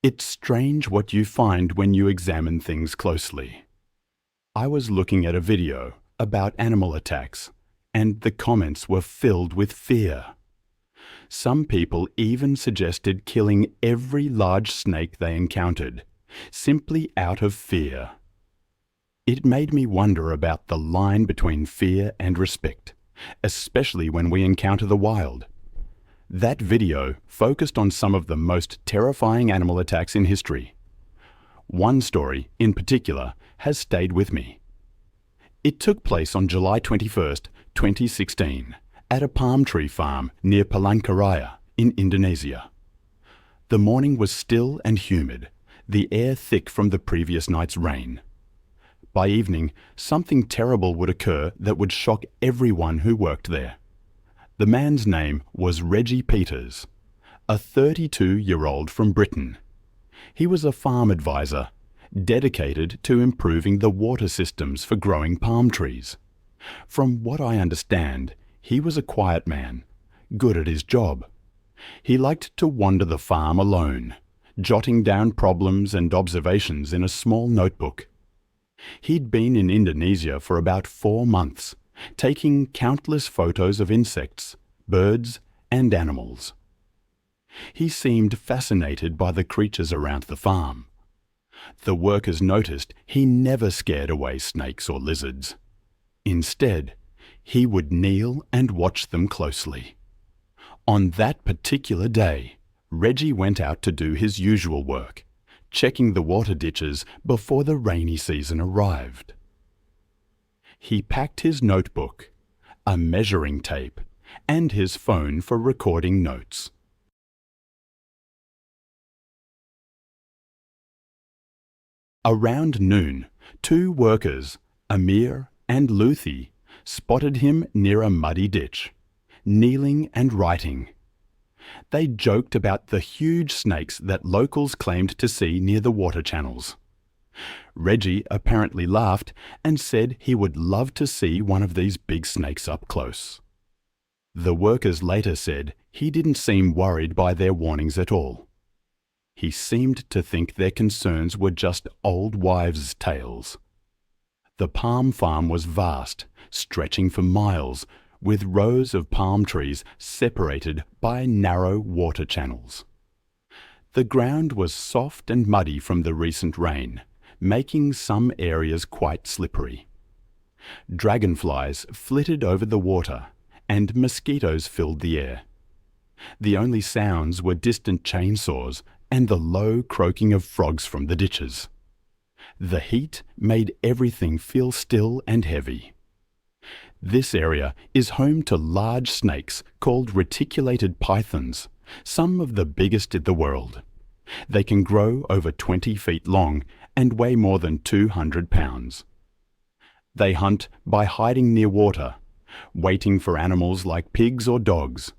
It's strange what you find when you examine things closely. I was looking at a video about animal attacks, and the comments were filled with fear. Some people even suggested killing every large snake they encountered, simply out of fear. It made me wonder about the line between fear and respect, especially when we encounter the wild. That video focused on some of the most terrifying animal attacks in history. One story, in particular, has stayed with me. It took place on July 21st, 2016, at a palm tree farm near Palangkaraya in Indonesia. The morning was still and humid, the air thick from the previous night's rain. By evening, something terrible would occur that would shock everyone who worked there. The man's name was Reggie Peters, a 32-year-old from Britain. He was a farm advisor, dedicated to improving the water systems for growing palm trees. From what I understand, he was a quiet man, good at his job. He liked to wander the farm alone, jotting down problems and observations in a small notebook. He'd been in Indonesia for about 4 months, taking countless photos of insects, birds, and animals. He seemed fascinated by the creatures around the farm. The workers noticed he never scared away snakes or lizards. Instead, he would kneel and watch them closely. On that particular day, Reggie went out to do his usual work, checking the water ditches before the rainy season arrived. He packed his notebook, a measuring tape, and his phone for recording notes. Around noon, 2 workers, Amir and Luthi, spotted him near a muddy ditch, kneeling and writing. They joked about the huge snakes that locals claimed to see near the water channels. Reggie apparently laughed and said he would love to see one of these big snakes up close. The workers later said he didn't seem worried by their warnings at all. He seemed to think their concerns were just old wives' tales. The palm farm was vast, stretching for miles, with rows of palm trees separated by narrow water channels. The ground was soft and muddy from the recent rain, making some areas quite slippery. Dragonflies flitted over the water, and mosquitoes filled the air. The only sounds were distant chainsaws and the low croaking of frogs from the ditches. The heat made everything feel still and heavy. This area is home to large snakes called reticulated pythons, some of the biggest in the world. They can grow over 20 feet long and weigh more than 200 pounds. They hunt by hiding near water, waiting for animals like pigs or dogs.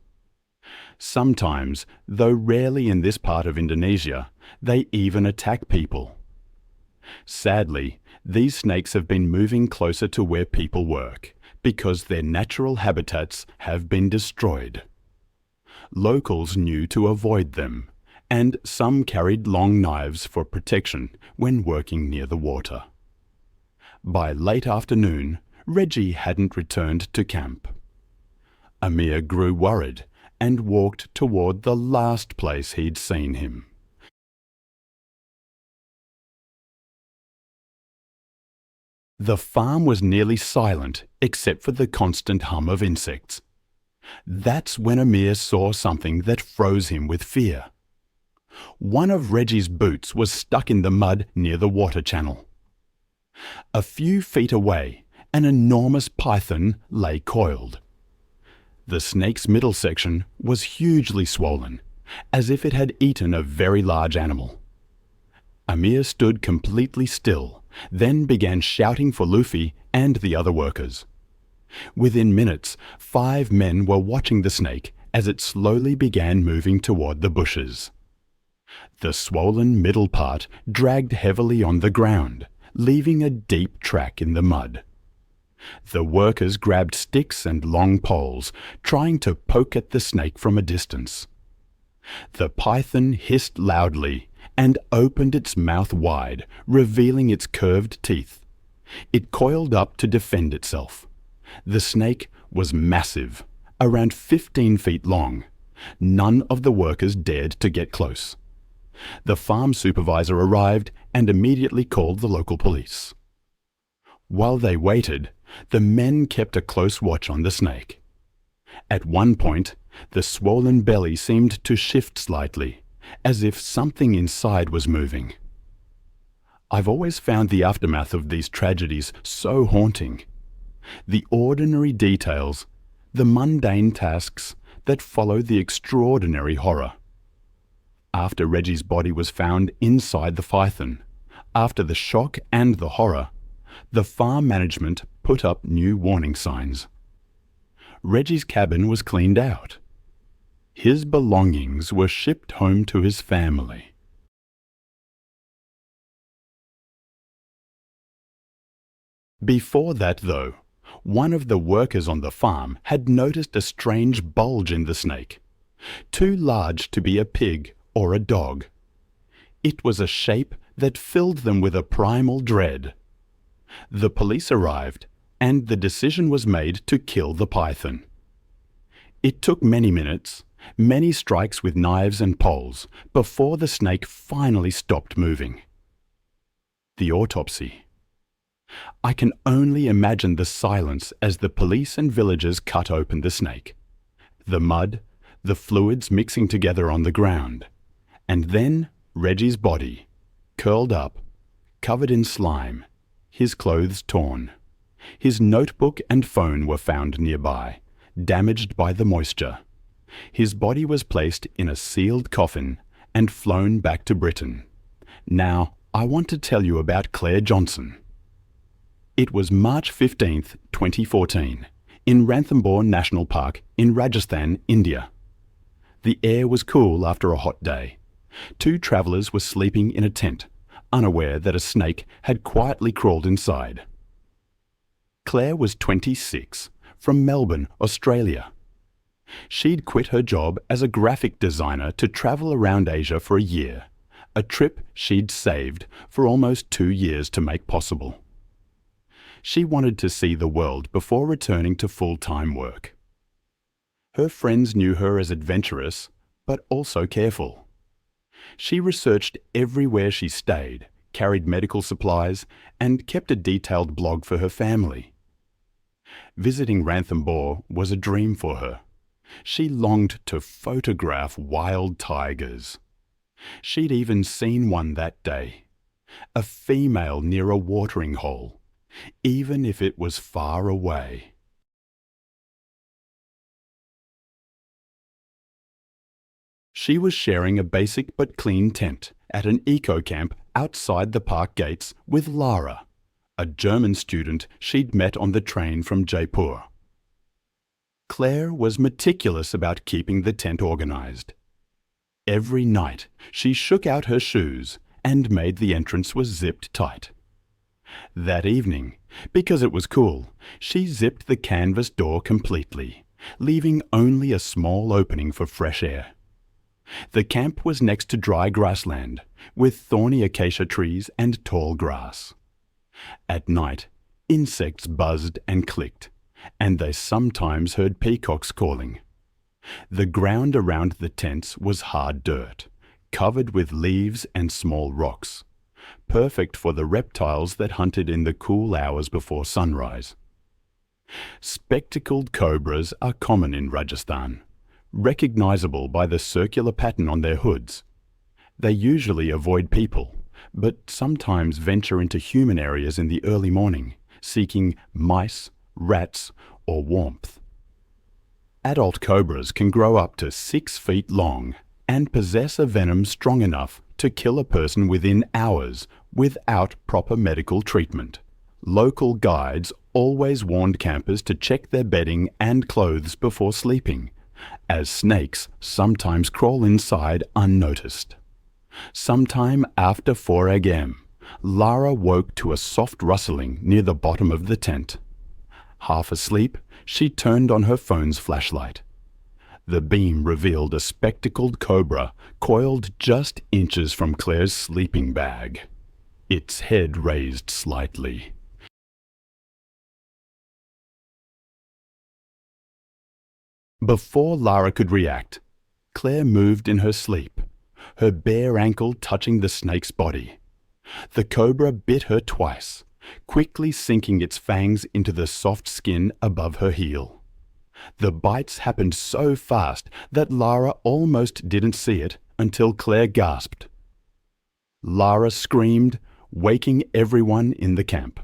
Sometimes, though rarely in this part of Indonesia, they even attack people. Sadly, these snakes have been moving closer to where people work, because their natural habitats have been destroyed. Locals knew to avoid them, and some carried long knives for protection when working near the water. By late afternoon, Reggie hadn't returned to camp. Amir grew worried and walked toward the last place he'd seen him. The farm was nearly silent except for the constant hum of insects. That's when Amir saw something that froze him with fear. One of Reggie's boots was stuck in the mud near the water channel. A few feet away, an enormous python lay coiled. The snake's middle section was hugely swollen, as if it had eaten a very large animal. Amir stood completely still, then began shouting for Luffy and the other workers. Within minutes, 5 men were watching the snake as it slowly began moving toward the bushes. The swollen middle part dragged heavily on the ground, leaving a deep track in the mud. The workers grabbed sticks and long poles, trying to poke at the snake from a distance. The python hissed loudly and opened its mouth wide, revealing its curved teeth. It coiled up to defend itself. The snake was massive, around 15 feet long. None of the workers dared to get close. The farm supervisor arrived and immediately called the local police. While they waited, the men kept a close watch on the snake. At one point, the swollen belly seemed to shift slightly, as if something inside was moving. I've always found the aftermath of these tragedies so haunting. The ordinary details, the mundane tasks that follow the extraordinary horror. After Reggie's body was found inside the python, after the shock and the horror, the farm management put up new warning signs. Reggie's cabin was cleaned out. His belongings were shipped home to his family. Before that, though, one of the workers on the farm had noticed a strange bulge in the snake, too large to be a pig or a dog. It was a shape that filled them with a primal dread. The police arrived, and the decision was made to kill the python. It took many minutes, many strikes with knives and poles, before the snake finally stopped moving. The autopsy. I can only imagine the silence as the police and villagers cut open the snake. The mud, the fluids mixing together on the ground, and then Reggie's body, curled up, covered in slime, his clothes torn. His notebook and phone were found nearby, damaged by the moisture. His body was placed in a sealed coffin and flown back to Britain. Now, I want to tell you about Clare Johnson. It was March 15th, 2014, in Ranthambore National Park in Rajasthan, India. The air was cool after a hot day. 2 travellers were sleeping in a tent, unaware that a snake had quietly crawled inside. Claire was 26, from Melbourne, Australia. She'd quit her job as a graphic designer to travel around Asia for a year, a trip she'd saved for almost 2 years to make possible. She wanted to see the world before returning to full-time work. Her friends knew her as adventurous, but also careful. She researched everywhere she stayed, carried medical supplies, and kept a detailed blog for her family. Visiting Ranthambore was a dream for her. She longed to photograph wild tigers. She'd even seen one that day, a female near a watering hole, even if it was far away. She was sharing a basic but clean tent at an eco-camp outside the park gates with Lara, a German student she'd met on the train from Jaipur. Claire was meticulous about keeping the tent organized. Every night, she shook out her shoes and made the entrance was zipped tight. That evening, because it was cool, she zipped the canvas door completely, leaving only a small opening for fresh air. The camp was next to dry grassland, with thorny acacia trees and tall grass. At night, insects buzzed and clicked, and they sometimes heard peacocks calling. The ground around the tents was hard dirt, covered with leaves and small rocks, perfect for the reptiles that hunted in the cool hours before sunrise. Spectacled cobras are common in Rajasthan, recognizable by the circular pattern on their hoods. They usually avoid people, but sometimes venture into human areas in the early morning, seeking mice, rats, or warmth. Adult cobras can grow up to 6 feet long and possess a venom strong enough to kill a person within hours without proper medical treatment. Local guides always warned campers to check their bedding and clothes before sleeping, as snakes sometimes crawl inside unnoticed. Sometime after 4 a.m., Lara woke to a soft rustling near the bottom of the tent. Half asleep, she turned on her phone's flashlight. The beam revealed a spectacled cobra coiled just inches from Claire's sleeping bag. Its head raised slightly. Before Lara could react, Claire moved in her sleep, her bare ankle touching the snake's body. The cobra bit her twice, quickly sinking its fangs into the soft skin above her heel. The bites happened so fast that Lara almost didn't see it until Claire gasped. Lara screamed, waking everyone in the camp.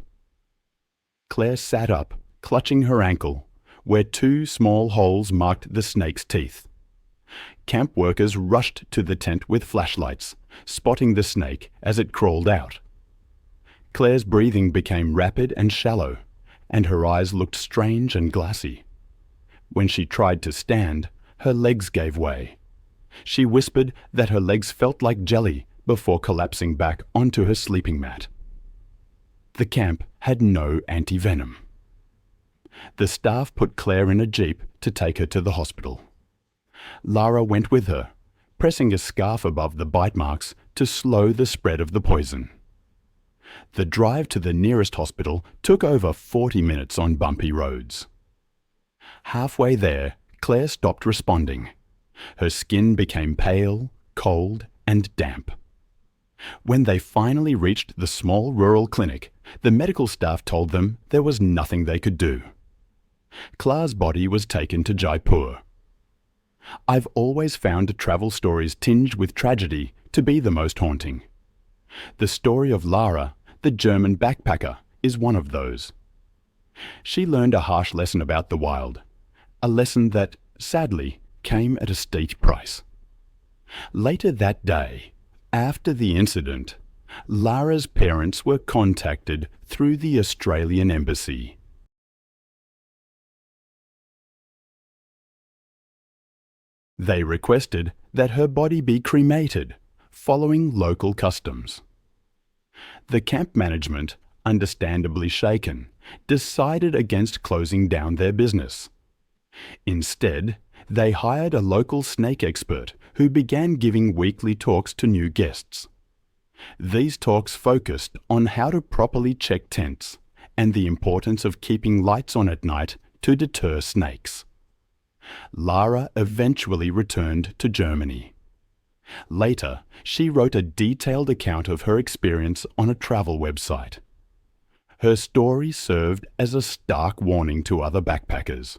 Claire sat up, clutching her ankle, where two small holes marked the snake's teeth. Camp workers rushed to the tent with flashlights, spotting the snake as it crawled out. Claire's breathing became rapid and shallow, and her eyes looked strange and glassy. When she tried to stand, her legs gave way. She whispered that her legs felt like jelly before collapsing back onto her sleeping mat. The camp had no anti-venom. The staff put Claire in a jeep to take her to the hospital. Lara went with her, pressing a scarf above the bite marks to slow the spread of the poison. The drive to the nearest hospital took over 40 minutes on bumpy roads. Halfway there, Claire stopped responding. Her skin became pale, cold, and damp. When they finally reached the small rural clinic, the medical staff told them there was nothing they could do. Clare's body was taken to Jaipur. I've always found travel stories tinged with tragedy to be the most haunting. The story of Lara, the German backpacker, is one of those. She learned a harsh lesson about the wild, a lesson that, sadly, came at a steep price. Later that day, after the incident, Lara's parents were contacted through the Australian Embassy. They requested that her body be cremated, following local customs. The camp management, understandably shaken, decided against closing down their business. Instead, they hired a local snake expert who began giving weekly talks to new guests. These talks focused on how to properly check tents and the importance of keeping lights on at night to deter snakes. Lara eventually returned to Germany. Later, she wrote a detailed account of her experience on a travel website. Her story served as a stark warning to other backpackers,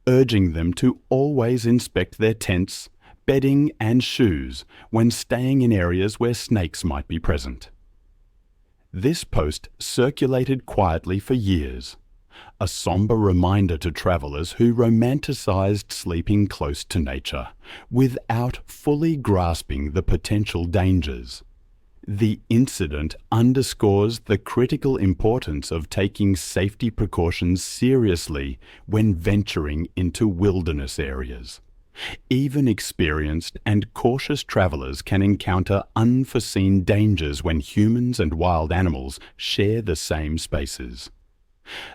urging them to always inspect their tents, bedding and shoes when staying in areas where snakes might be present. This post circulated quietly for years, a somber reminder to travelers who romanticized sleeping close to nature without fully grasping the potential dangers. The incident underscores the critical importance of taking safety precautions seriously when venturing into wilderness areas. Even experienced and cautious travelers can encounter unforeseen dangers when humans and wild animals share the same spaces.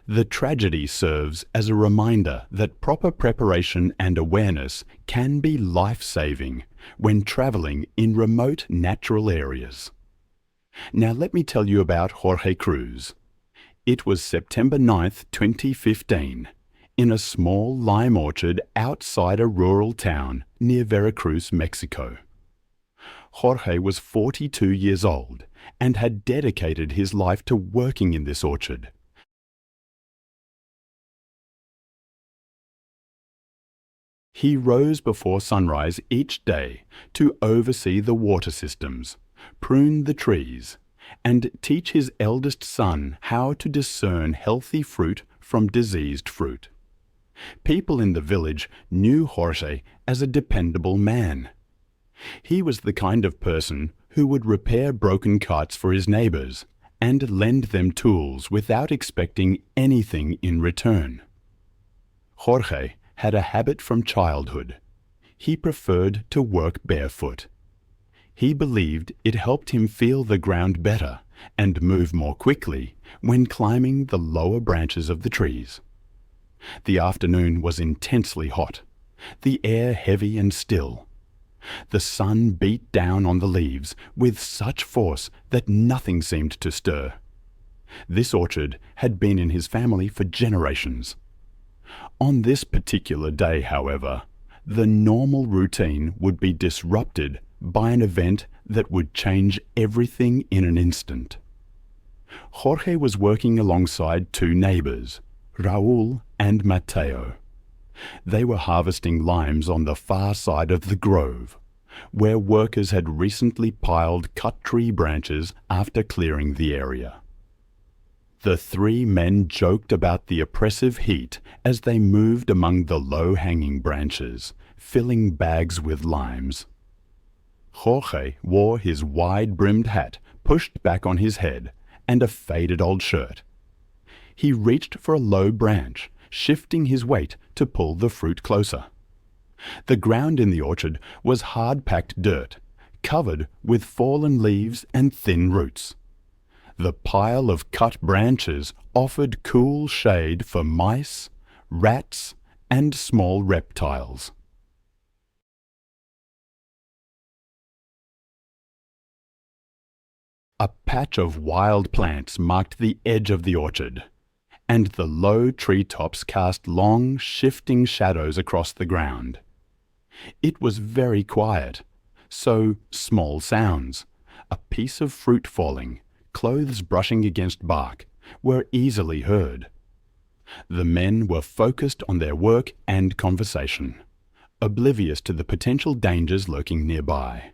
The tragedy serves as a reminder that proper preparation and awareness can be life-saving when traveling in remote natural areas. Now let me tell you about Jorge Cruz. It was September 9th, 2015, in a small lime orchard outside a rural town near Veracruz, Mexico. Jorge was 42 years old and had dedicated his life to working in this orchard. He rose before sunrise each day to oversee the water systems, prune the trees, and teach his eldest son how to discern healthy fruit from diseased fruit. People in the village knew Jorge as a dependable man. He was the kind of person who would repair broken carts for his neighbors and lend them tools without expecting anything in return. Jorge had a habit from childhood. He preferred to work barefoot. He believed it helped him feel the ground better and move more quickly when climbing the lower branches of the trees. The afternoon was intensely hot, the air heavy and still. The sun beat down on the leaves with such force that nothing seemed to stir. This orchard had been in his family for generations. On this particular day, however, the normal routine would be disrupted by an event that would change everything in an instant. Jorge was working alongside two neighbors, Raul and Mateo. They were harvesting limes on the far side of the grove, where workers had recently piled cut tree branches after clearing the area. The three men joked about the oppressive heat as they moved among the low-hanging branches, filling bags with limes. Jorge wore his wide-brimmed hat pushed back on his head and a faded old shirt. He reached for a low branch, shifting his weight to pull the fruit closer. The ground in the orchard was hard-packed dirt, covered with fallen leaves and thin roots. The pile of cut branches offered cool shade for mice, rats, and small reptiles. A patch of wild plants marked the edge of the orchard, and the low treetops cast long, shifting shadows across the ground. It was very quiet, so small sounds, a piece of fruit falling, clothes brushing against bark, were easily heard. The men were focused on their work and conversation, oblivious to the potential dangers lurking nearby.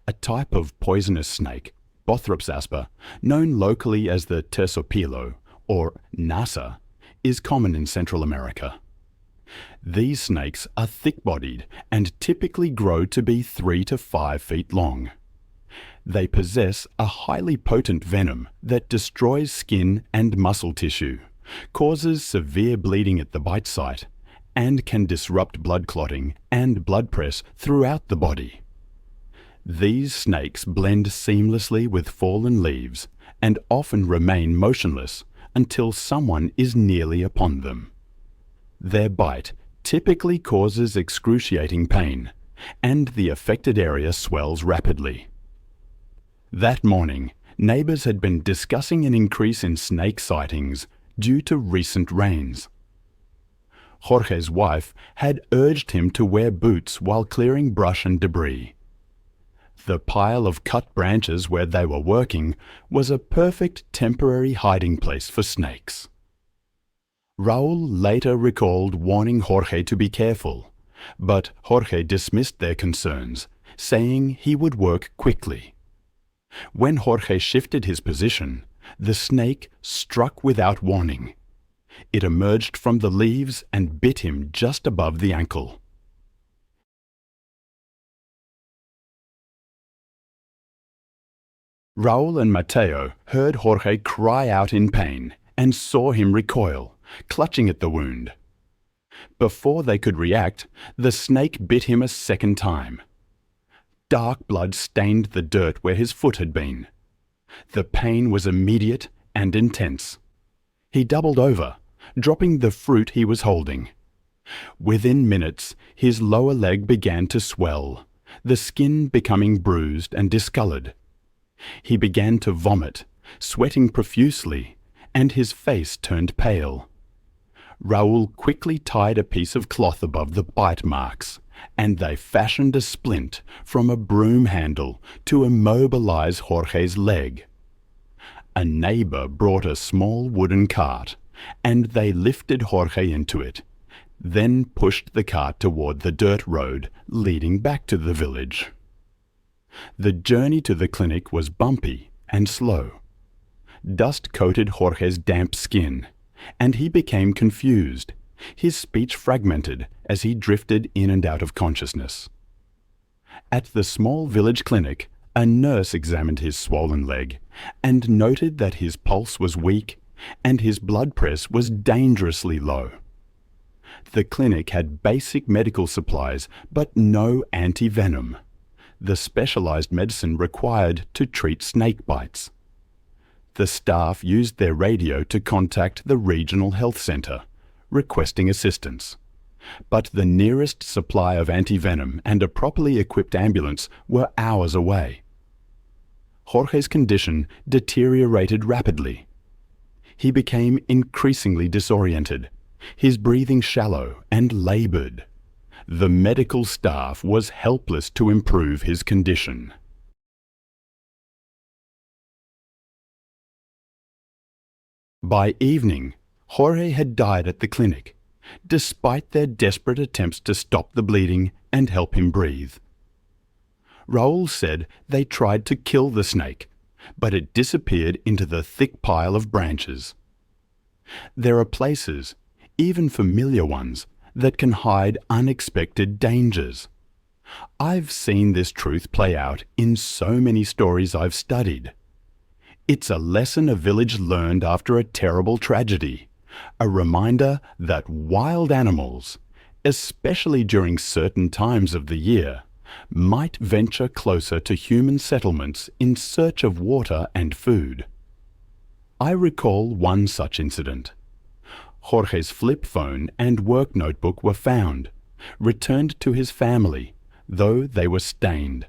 A type of poisonous snake, Bothrops asper, known locally as the terciopelo, or nasa, is common in Central America. These snakes are thick-bodied and typically grow to be 3 to 5 feet long. They possess a highly potent venom that destroys skin and muscle tissue, causes severe bleeding at the bite site, and can disrupt blood clotting and blood press throughout the body. These snakes blend seamlessly with fallen leaves and often remain motionless until someone is nearly upon them. Their bite typically causes excruciating pain, and the affected area swells rapidly. That morning, neighbors had been discussing an increase in snake sightings due to recent rains. Jorge's wife had urged him to wear boots while clearing brush and debris. The pile of cut branches where they were working was a perfect temporary hiding place for snakes. Raul later recalled warning Jorge to be careful, but Jorge dismissed their concerns, saying he would work quickly. When Jorge shifted his position, the snake struck without warning. It emerged from the leaves and bit him just above the ankle. Raul and Mateo heard Jorge cry out in pain and saw him recoil, clutching at the wound. Before they could react, the snake bit him a second time. Dark blood stained the dirt where his foot had been. The pain was immediate and intense. He doubled over, dropping the fruit he was holding. Within minutes, his lower leg began to swell, the skin becoming bruised and discolored. He began to vomit, sweating profusely, and his face turned pale. Raul quickly tied a piece of cloth above the bite marks, and they fashioned a splint from a broom handle to immobilize Jorge's leg. A neighbor brought a small wooden cart, and they lifted Jorge into it, then pushed the cart toward the dirt road leading back to the village. The journey to the clinic was bumpy and slow. Dust coated Jorge's damp skin, and he became confused, his speech fragmented as he drifted in and out of consciousness. At the small village clinic, a nurse examined his swollen leg and noted that his pulse was weak and his blood pressure was dangerously low. The clinic had basic medical supplies but no anti-venom, the specialized medicine required to treat snake bites. The staff used their radio to contact the regional health center, requesting assistance. but the nearest supply of antivenom and a properly equipped ambulance were hours away. Jorge's condition deteriorated rapidly. He became increasingly disoriented, his breathing shallow and labored. The medical staff was helpless to improve his condition. By evening, Jorge had died at the clinic, despite their desperate attempts to stop the bleeding and help him breathe. Raoul said they tried to kill the snake, but it disappeared into the thick pile of branches. There are places, even familiar ones, that can hide unexpected dangers. I've seen this truth play out in so many stories I've studied. It's a lesson a village learned after a terrible tragedy, a reminder that wild animals, especially during certain times of the year, might venture closer to human settlements in search of water and food. I recall one such incident. Jorge's flip phone and work notebook were found, returned to his family, though they were stained.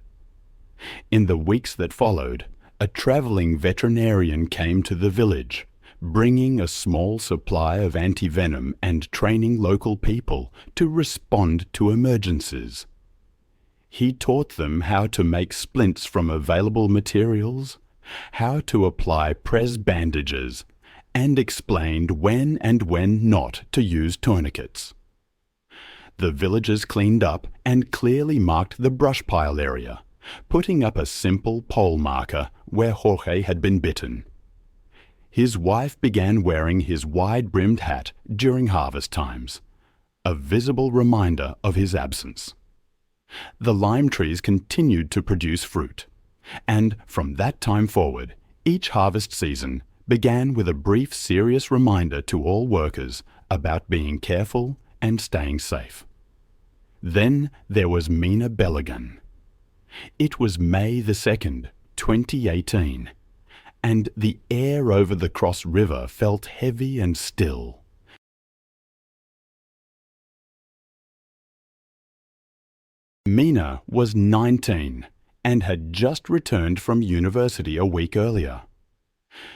In the weeks that followed, a traveling veterinarian came to the village, bringing a small supply of antivenom and training local people to respond to emergencies. He taught them how to make splints from available materials, how to apply press bandages, and explained when and when not to use tourniquets. The villagers cleaned up and clearly marked the brush pile area, putting up a simple pole marker where Jorge had been bitten. His wife began wearing his wide-brimmed hat during harvest times, a visible reminder of his absence. The lime trees continued to produce fruit, and from that time forward, each harvest season began with a brief serious reminder to all workers about being careful and staying safe. Then there was Mina Belagan. It was May the 2nd, 2018, and the air over the Cross River felt heavy and still. Mina was 19 and had just returned from university a week earlier.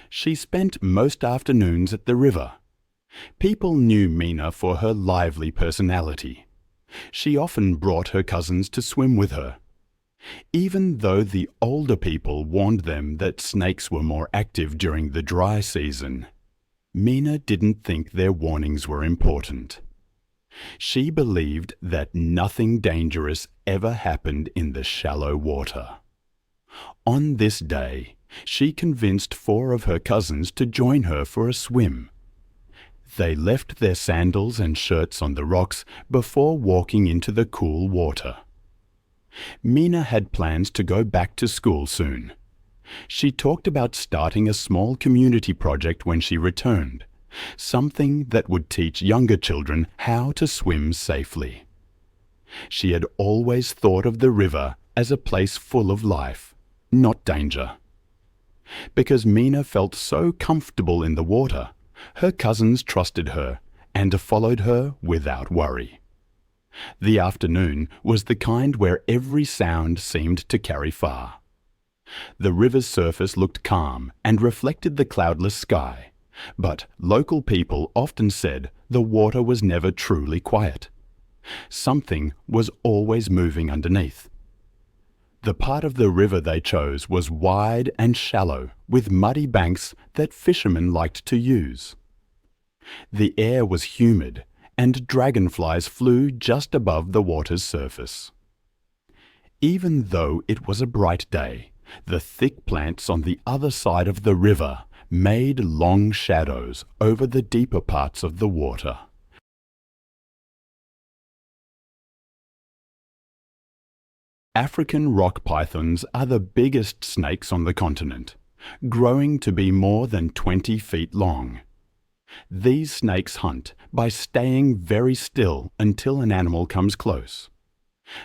She spent most afternoons at the river. People knew Mina for her lively personality. She often brought her cousins to swim with her. Even though the older people warned them that snakes were more active during the dry season, Mina didn't think their warnings were important. She believed that nothing dangerous ever happened in the shallow water. On this day, she convinced 4 of her cousins to join her for a swim. They left their sandals and shirts on the rocks before walking into the cool water. Mina had plans to go back to school soon. She talked about starting a small community project when she returned, something that would teach younger children how to swim safely. She had always thought of the river as a place full of life, not danger. Because Mina felt so comfortable in the water, her cousins trusted her and followed her without worry. The afternoon was the kind where every sound seemed to carry far. The river's surface looked calm and reflected the cloudless sky, but local people often said the water was never truly quiet. Something was always moving underneath. The part of the river they chose was wide and shallow, with muddy banks that fishermen liked to use. The air was humid, and dragonflies flew just above the water's surface. Even though it was a bright day, the thick plants on the other side of the river made long shadows over the deeper parts of the water. African rock pythons are the biggest snakes on the continent, growing to be more than 20 feet long. These snakes hunt by staying very still until an animal comes close.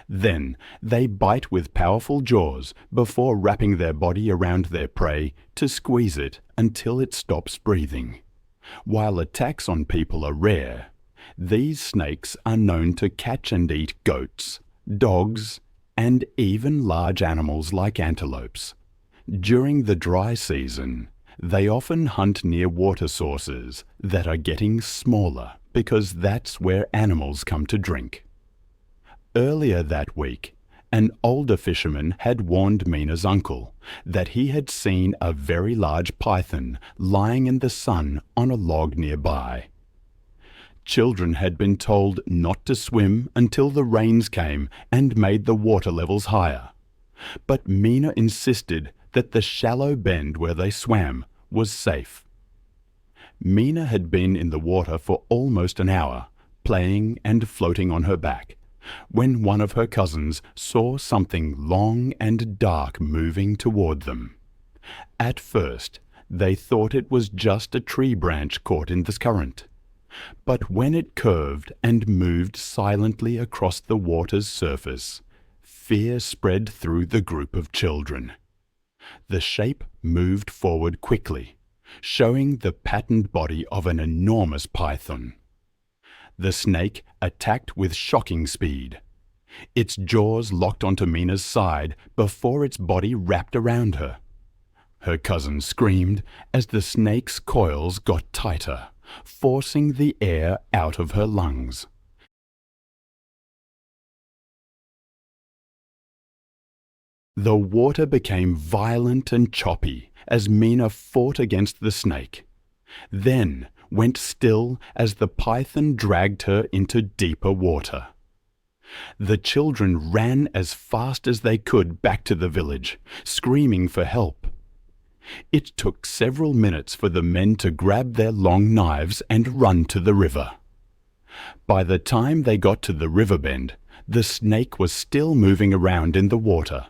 Then they bite with powerful jaws before wrapping their body around their prey to squeeze it until it stops breathing. While attacks on people are rare, These snakes are known to catch and eat goats, dogs, and even large animals like antelopes. During the dry season, they often hunt near water sources that are getting smaller because that's where animals come to drink. Earlier that week, an older fisherman had warned Mina's uncle that he had seen a very large python lying in the sun on a log nearby. Children had been told not to swim until the rains came and made the water levels higher. But Mina insisted that the shallow bend where they swam was safe. Mina had been in the water for almost an hour, playing and floating on her back, when one of her cousins saw something long and dark moving toward them. At first, they thought it was just a tree branch caught in the current. But when it curved and moved silently across the water's surface, fear spread through the group of children. The shape moved forward quickly, showing the patterned body of an enormous python. The snake attacked with shocking speed. Its jaws locked onto Mina's side before its body wrapped around her. Her cousin screamed as the snake's coils got tighter, forcing the air out of her lungs. The water became violent and choppy as Mina fought against the snake, then went still as the python dragged her into deeper water. The children ran as fast as they could back to the village, screaming for help. It took several minutes for the men to grab their long knives and run to the river. By the time they got to the river bend, the snake was still moving around in the water,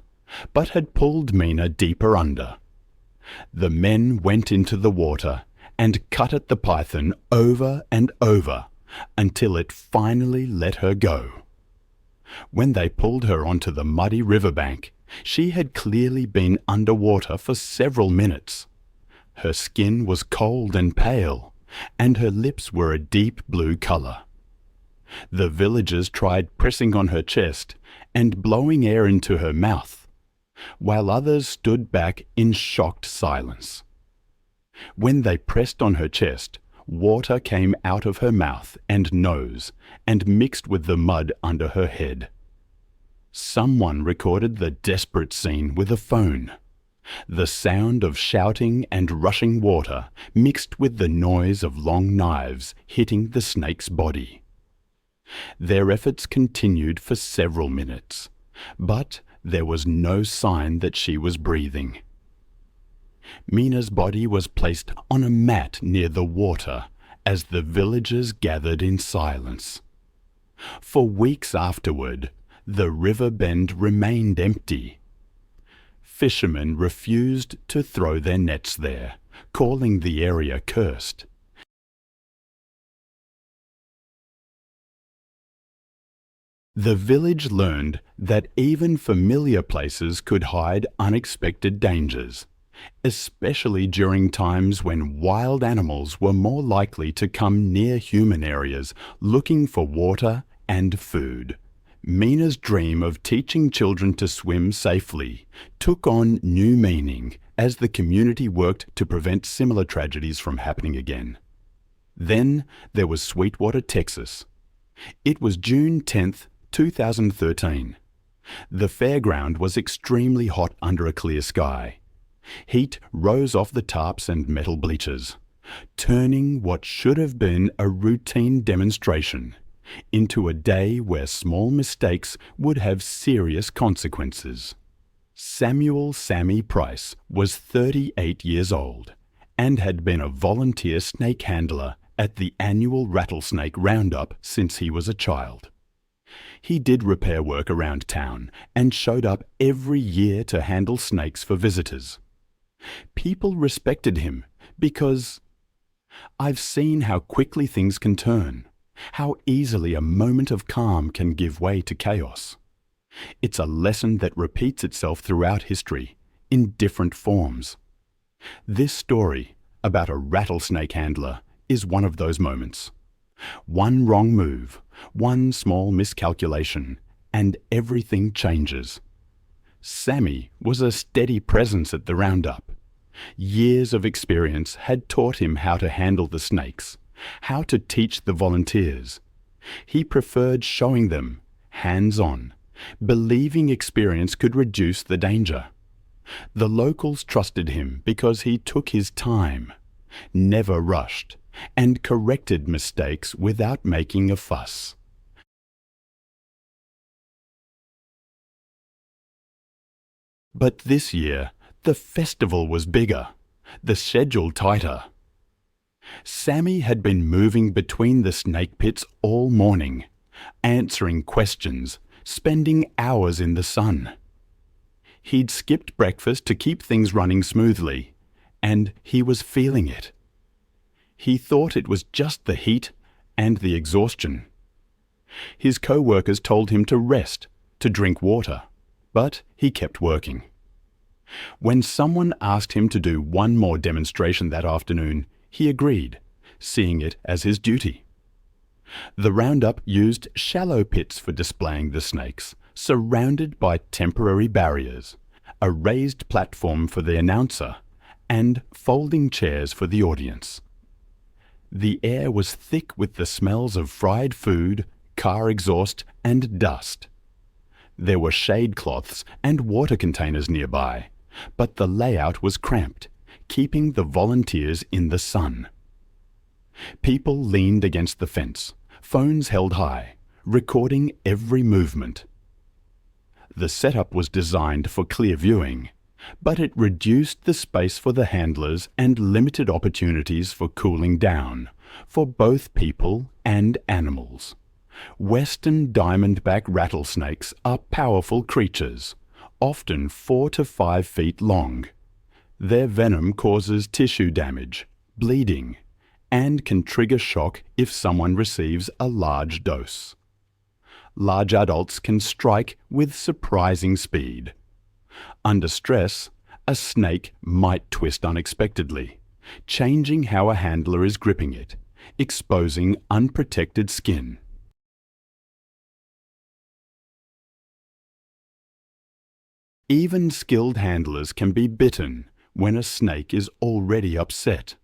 but had pulled Mina deeper under. The men went into the water and cut at the python over and over until it finally let her go. When they pulled her onto the muddy riverbank, she had clearly been underwater for several minutes. Her skin was cold and pale, and her lips were a deep blue color. The villagers tried pressing on her chest and blowing air into her mouth, while others stood back in shocked silence. When they pressed on her chest, water came out of her mouth and nose and mixed with the mud under her head. Someone recorded the desperate scene with a phone. The sound of shouting and rushing water mixed with the noise of long knives hitting the snake's body. Their efforts continued for several minutes, but there was no sign that she was breathing. Mina's body was placed on a mat near the water as the villagers gathered in silence. For weeks afterward, the river bend remained empty. Fishermen refused to throw their nets there, calling the area cursed. The village learned that even familiar places could hide unexpected dangers, especially during times when wild animals were more likely to come near human areas looking for water and food. Mina's dream of teaching children to swim safely took on new meaning as the community worked to prevent similar tragedies from happening again. Then there was Sweetwater, Texas. It was June 10th, 2013. The fairground was extremely hot under a clear sky. Heat rose off the tarps and metal bleachers, turning what should have been a routine demonstration into a day where small mistakes would have serious consequences. Samuel "Sammy" Price was 38 years old and had been a volunteer snake handler at the annual rattlesnake roundup since he was a child. He did repair work around town and showed up every year to handle snakes for visitors. People respected him because I've seen how quickly things can turn, how easily a moment of calm can give way to chaos. It's a lesson that repeats itself throughout history, in different forms. This story about a rattlesnake handler is one of those moments. One wrong move, one small miscalculation, and everything changes. Sammy was a steady presence at the roundup. Years of experience had taught him how to handle the snakes, how to teach the volunteers. He preferred showing them, hands-on, believing experience could reduce the danger. The locals trusted him because he took his time, never rushed, and corrected mistakes without making a fuss. But this year, the festival was bigger, the schedule tighter. Sammy had been moving between the snake pits all morning, answering questions, spending hours in the sun. He'd skipped breakfast to keep things running smoothly, and he was feeling it. He thought it was just the heat and the exhaustion. His co-workers told him to rest, to drink water, but he kept working. When someone asked him to do one more demonstration that afternoon, he agreed, seeing it as his duty. The roundup used shallow pits for displaying the snakes, surrounded by temporary barriers, a raised platform for the announcer, and folding chairs for the audience. The air was thick with the smells of fried food, car exhaust, and dust. There were shade cloths and water containers nearby, but the layout was cramped, keeping the volunteers in the sun. People leaned against the fence, phones held high, recording every movement. The setup was designed for clear viewing, but it reduced the space for the handlers and limited opportunities for cooling down, for both people and animals. Western diamondback rattlesnakes are powerful creatures, often 4 to 5 feet long. Their venom causes tissue damage, bleeding, and can trigger shock if someone receives a large dose. Large adults can strike with surprising speed. Under stress, a snake might twist unexpectedly, changing how a handler is gripping it, exposing unprotected skin. Even skilled handlers can be bitten when a snake is already upset,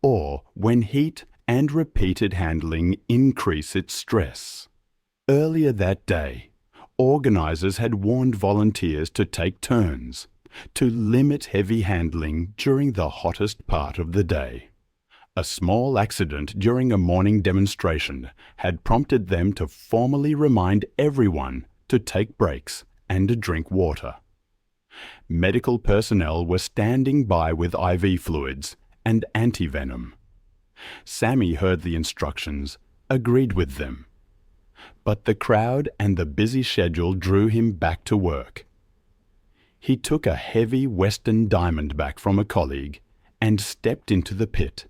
or when heat and repeated handling increase its stress. Earlier that day, organizers had warned volunteers to take turns, to limit heavy handling during the hottest part of the day. A small accident during a morning demonstration had prompted them to formally remind everyone to take breaks and drink water. Medical personnel were standing by with IV fluids and antivenom. Sammy heard the instructions, agreed with them. But the crowd and the busy schedule drew him back to work. He took a heavy Western diamondback from a colleague and stepped into the pit,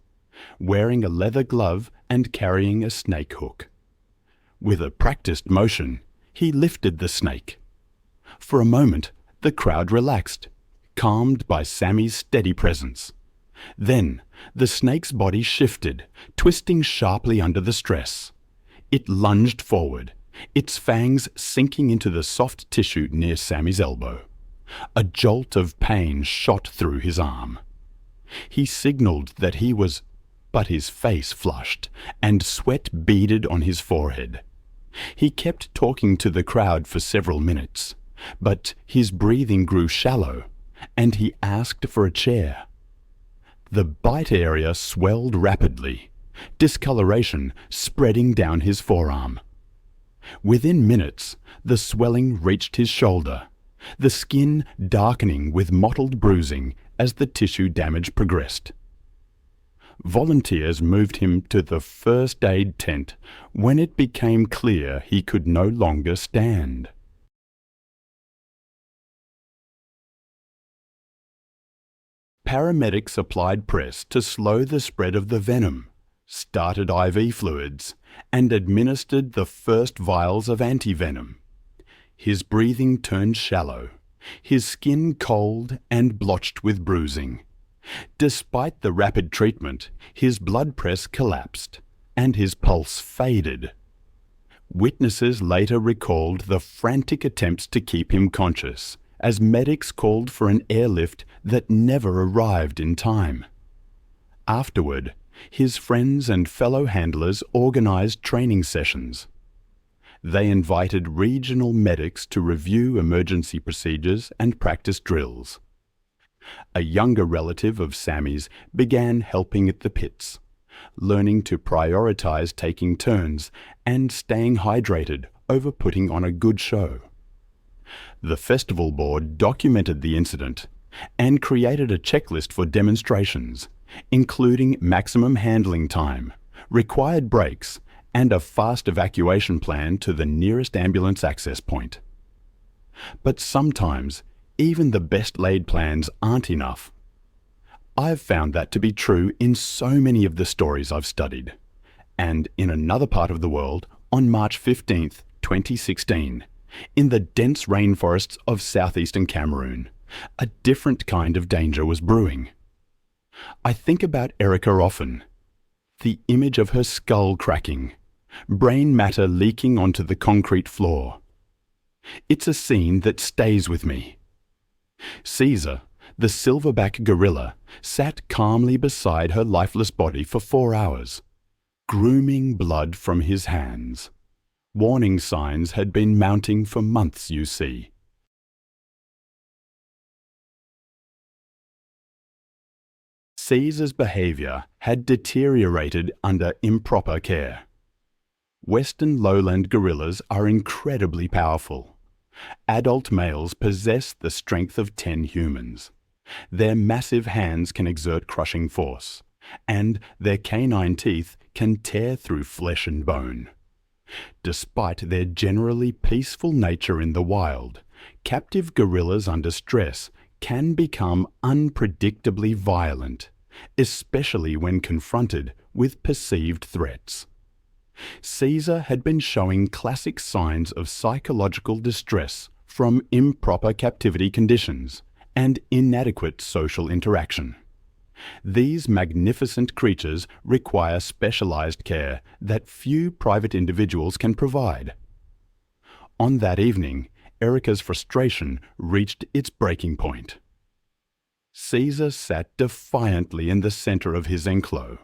wearing a leather glove and carrying a snake hook. With a practiced motion, he lifted the snake. For a moment, the crowd relaxed, calmed by Sammy's steady presence. Then, the snake's body shifted, twisting sharply under the stress. It lunged forward, its fangs sinking into the soft tissue near Sammy's elbow. A jolt of pain shot through his arm. He signaled that he was, but his face flushed, and sweat beaded on his forehead. He kept talking to the crowd for several minutes, but his breathing grew shallow, and he asked for a chair. The bite area swelled rapidly, discoloration spreading down his forearm. Within minutes, the swelling reached his shoulder, the skin darkening with mottled bruising as the tissue damage progressed. Volunteers moved him to the first aid tent when it became clear he could no longer stand. Paramedics applied press to slow the spread of the venom, started IV fluids, and administered the first vials of antivenom. His breathing turned shallow, his skin cold and blotched with bruising. Despite the rapid treatment, his blood press collapsed, and his pulse faded. Witnesses later recalled the frantic attempts to keep him conscious, as medics called for an airlift that never arrived in time. Afterward, his friends and fellow handlers organized training sessions. They invited regional medics to review emergency procedures and practice drills. A younger relative of Sammy's began helping at the pits, learning to prioritize taking turns and staying hydrated over putting on a good show. The festival board documented the incident and created a checklist for demonstrations, including maximum handling time, required breaks, and a fast evacuation plan to the nearest ambulance access point. But sometimes, even the best-laid plans aren't enough. I've found that to be true in so many of the stories I've studied. And in another part of the world, on March 15th, 2016, in the dense rainforests of southeastern Cameroon, a different kind of danger was brewing. I think about Erica often. The image of her skull cracking, brain matter leaking onto the concrete floor. It's a scene that stays with me. Caesar, the silverback gorilla, sat calmly beside her lifeless body for 4 hours, grooming blood from his hands. Warning signs had been mounting for months, you see. Caesar's behavior had deteriorated under improper care. Western lowland gorillas are incredibly powerful. Adult males possess the strength of 10 humans. Their massive hands can exert crushing force, and their canine teeth can tear through flesh and bone. Despite their generally peaceful nature in the wild, captive gorillas under stress can become unpredictably violent, especially when confronted with perceived threats. Caesar had been showing classic signs of psychological distress from improper captivity conditions and inadequate social interaction. These magnificent creatures require specialized care that few private individuals can provide. On that evening, Erica's frustration reached its breaking point. Caesar sat defiantly in the center of his enclosure,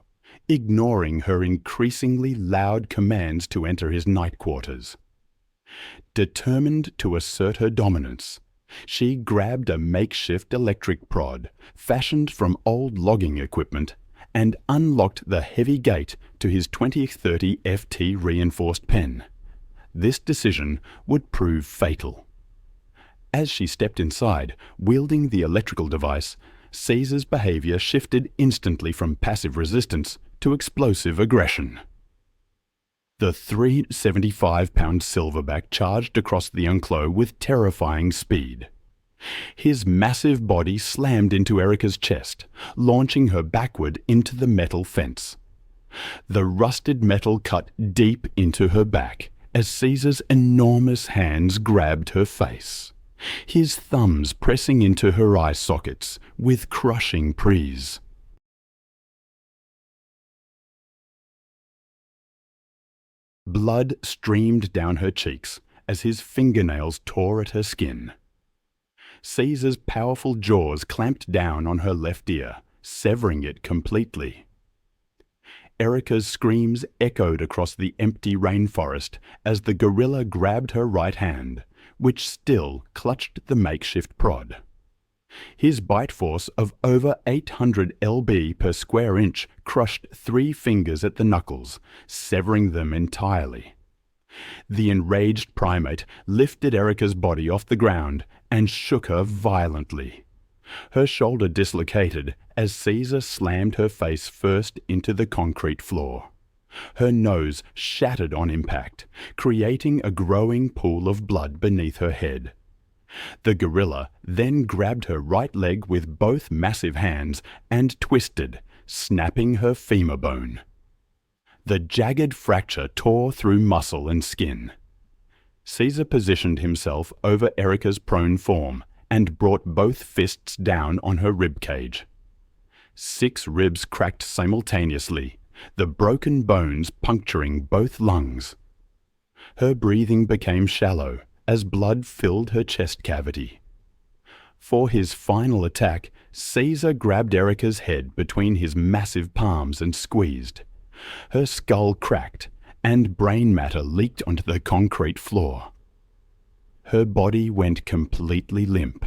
ignoring her increasingly loud commands to enter his night quarters. Determined to assert her dominance, she grabbed a makeshift electric prod fashioned from old logging equipment and unlocked the heavy gate to his 2030 FT reinforced pen. This decision would prove fatal. As she stepped inside, wielding the electrical device, Caesar's behavior shifted instantly from passive resistance to explosive aggression. The 375-pound silverback charged across the enclosure with terrifying speed. His massive body slammed into Erica's chest, launching her backward into the metal fence. The rusted metal cut deep into her back as Caesar's enormous hands grabbed her face, his thumbs pressing into her eye sockets with crushing prise. Blood streamed down her cheeks as his fingernails tore at her skin. Caesar's powerful jaws clamped down on her left ear, severing it completely. Erica's screams echoed across the empty rainforest as the gorilla grabbed her right hand, which still clutched the makeshift prod. His bite force of over 800 lb per square inch crushed 3 fingers at the knuckles, severing them entirely. The enraged primate lifted Erica's body off the ground and shook her violently. Her shoulder dislocated as Caesar slammed her face first into the concrete floor. Her nose shattered on impact, creating a growing pool of blood beneath her head. The gorilla then grabbed her right leg with both massive hands and twisted, snapping her femur bone. The jagged fracture tore through muscle and skin. Caesar positioned himself over Erica's prone form and brought both fists down on her rib cage. 6 ribs cracked simultaneously, the broken bones puncturing both lungs. Her breathing became shallow as blood filled her chest cavity. For his final attack, Caesar grabbed Erica's head between his massive palms and squeezed. Her skull cracked, and brain matter leaked onto the concrete floor. Her body went completely limp.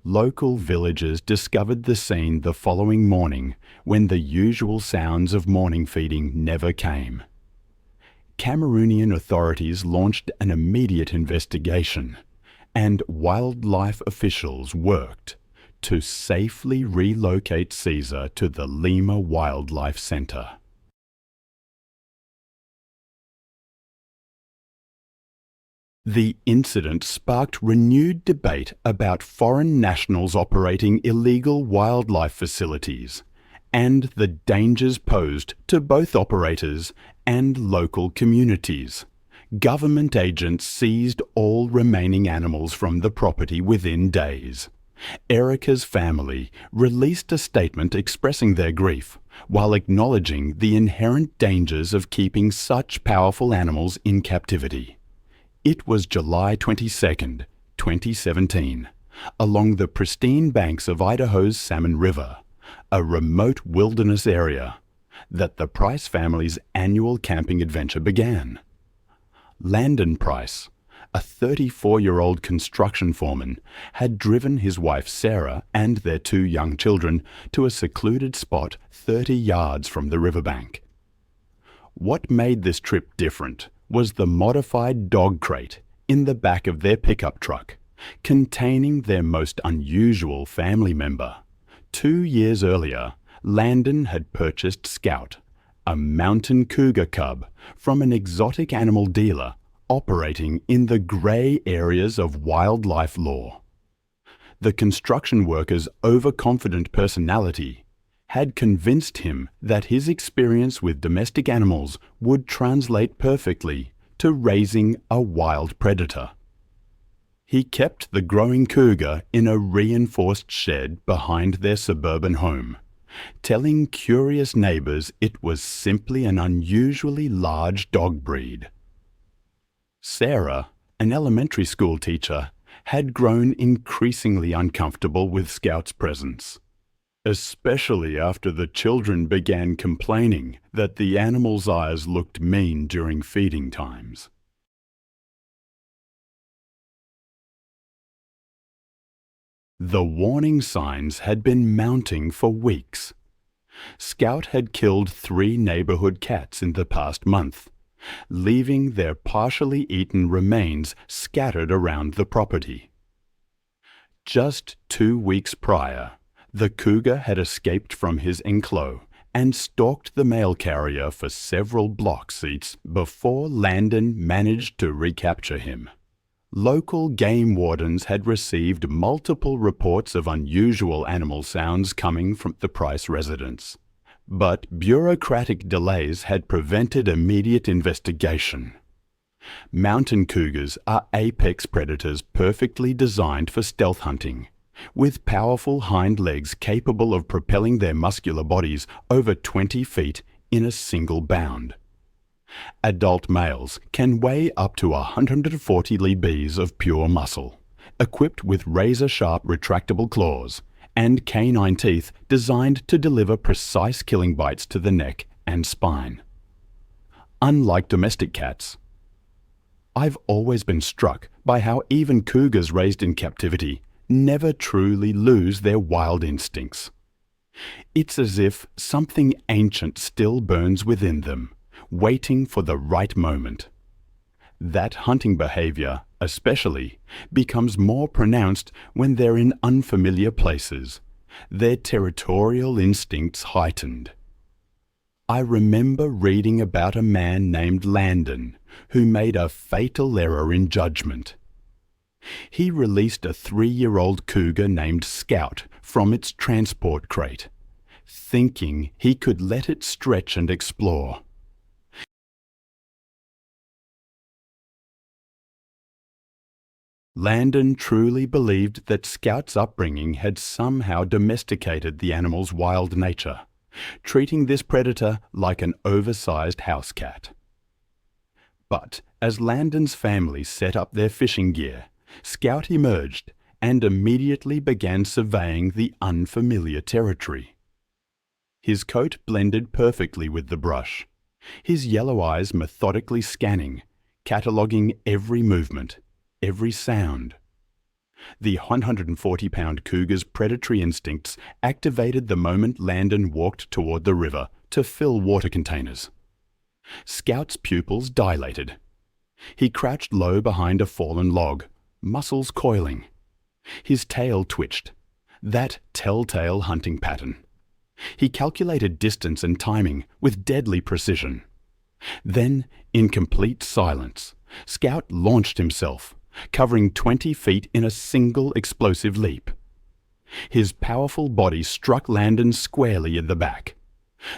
Local villagers discovered the scene the following morning when the usual sounds of morning feeding never came. Cameroonian authorities launched an immediate investigation, and wildlife officials worked to safely relocate Caesar to the Lima Wildlife Center. The incident sparked renewed debate about foreign nationals operating illegal wildlife facilities and the dangers posed to both operators and local communities. Government agents seized all remaining animals from the property within days. Erica's family released a statement expressing their grief while acknowledging the inherent dangers of keeping such powerful animals in captivity. It was July 22, 2017, along the pristine banks of Idaho's Salmon River, a remote wilderness area, that the Price family's annual camping adventure began. Landon Price, a 34-year-old construction foreman, had driven his wife Sarah and their 2 young children to a secluded spot 30 yards from the riverbank. What made this trip different was the modified dog crate in the back of their pickup truck, containing their most unusual family member. 2 years earlier, Landon had purchased Scout, a mountain cougar cub, from an exotic animal dealer operating in the grey areas of wildlife law. The construction worker's overconfident personality had convinced him that his experience with domestic animals would translate perfectly to raising a wild predator. He kept the growing cougar in a reinforced shed behind their suburban home, telling curious neighbors it was simply an unusually large dog breed. Sarah, an elementary school teacher, had grown increasingly uncomfortable with Scout's presence, especially after the children began complaining that the animal's eyes looked mean during feeding times. The warning signs had been mounting for weeks. Scout had killed 3 neighborhood cats in the past month, leaving their partially eaten remains scattered around the property. Just 2 weeks prior, the cougar had escaped from his enclosure and stalked the mail carrier for several block seats before Landon managed to recapture him. Local game wardens had received multiple reports of unusual animal sounds coming from the Price residence, but bureaucratic delays had prevented immediate investigation. Mountain cougars are apex predators perfectly designed for stealth hunting, with powerful hind legs capable of propelling their muscular bodies over 20 feet in a single bound. Adult males can weigh up to 140 lbs of pure muscle, equipped with razor-sharp retractable claws and canine teeth designed to deliver precise killing bites to the neck and spine. Unlike domestic cats, I've always been struck by how even cougars raised in captivity never truly lose their wild instincts. It's as if something ancient still burns within them, waiting for the right moment. That hunting behavior, especially, becomes more pronounced when they're in unfamiliar places, their territorial instincts heightened. I remember reading about a man named Landon who made a fatal error in judgment. He released a 3-year-old cougar named Scout from its transport crate, thinking he could let it stretch and explore. Landon truly believed that Scout's upbringing had somehow domesticated the animal's wild nature, treating this predator like an oversized house cat. But as Landon's family set up their fishing gear, Scout emerged and immediately began surveying the unfamiliar territory. His coat blended perfectly with the brush, his yellow eyes methodically scanning, cataloguing every movement, every sound. The 140-pound cougar's predatory instincts activated the moment Landon walked toward the river to fill water containers. Scout's pupils dilated. He crouched low behind a fallen log, muscles coiling. His tail twitched, that telltale hunting pattern. He calculated distance and timing with deadly precision. Then, in complete silence, Scout launched himself, covering 20 feet in a single explosive leap. His powerful body struck Landon squarely in the back.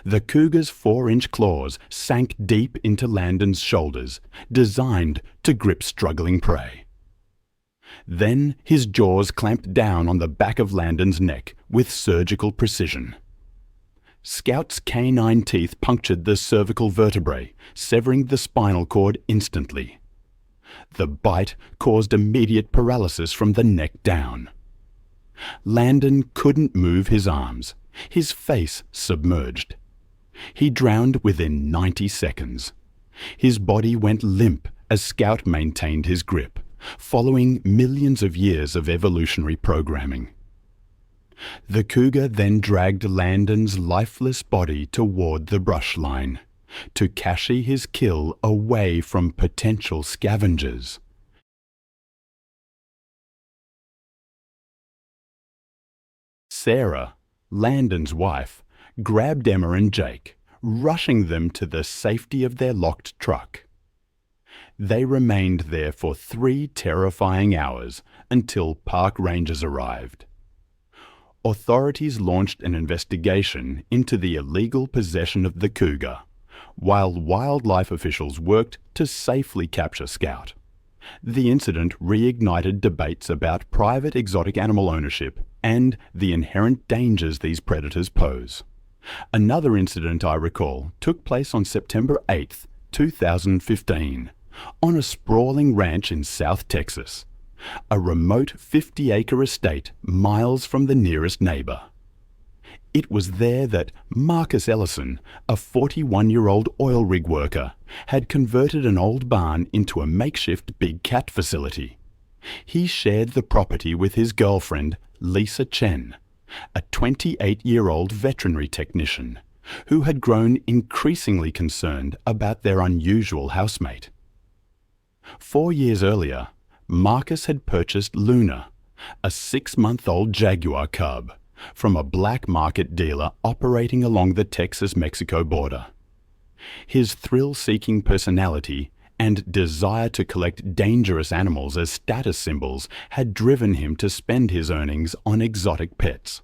The cougar's 4-inch claws sank deep into Landon's shoulders, designed to grip struggling prey. Then his jaws clamped down on the back of Landon's neck with surgical precision. Scout's canine teeth punctured the cervical vertebrae, severing the spinal cord instantly. The bite caused immediate paralysis from the neck down. Landon couldn't move his arms, his face submerged. He drowned within 90 seconds. His body went limp as Scout maintained his grip, following millions of years of evolutionary programming. The cougar then dragged Landon's lifeless body toward the brush line, to cache his kill away from potential scavengers. Sarah, Landon's wife, grabbed Emma and Jake, rushing them to the safety of their locked truck. They remained there for 3 terrifying hours until park rangers arrived. Authorities launched an investigation into the illegal possession of the cougar, while wildlife officials worked to safely capture Scout. The incident reignited debates about private exotic animal ownership and the inherent dangers these predators pose. Another incident I recall took place on September 8, 2015, on a sprawling ranch in South Texas, a remote 50-acre estate miles from the nearest neighbor. It was there that Marcus Ellison, a 41-year-old oil rig worker, had converted an old barn into a makeshift big cat facility. He shared the property with his girlfriend, Lisa Chen, a 28-year-old veterinary technician, who had grown increasingly concerned about their unusual housemate. 4 years earlier, Marcus had purchased Luna, a 6-month-old jaguar cub, from a black market dealer operating along the Texas-Mexico border. His thrill-seeking personality and desire to collect dangerous animals as status symbols had driven him to spend his earnings on exotic pets.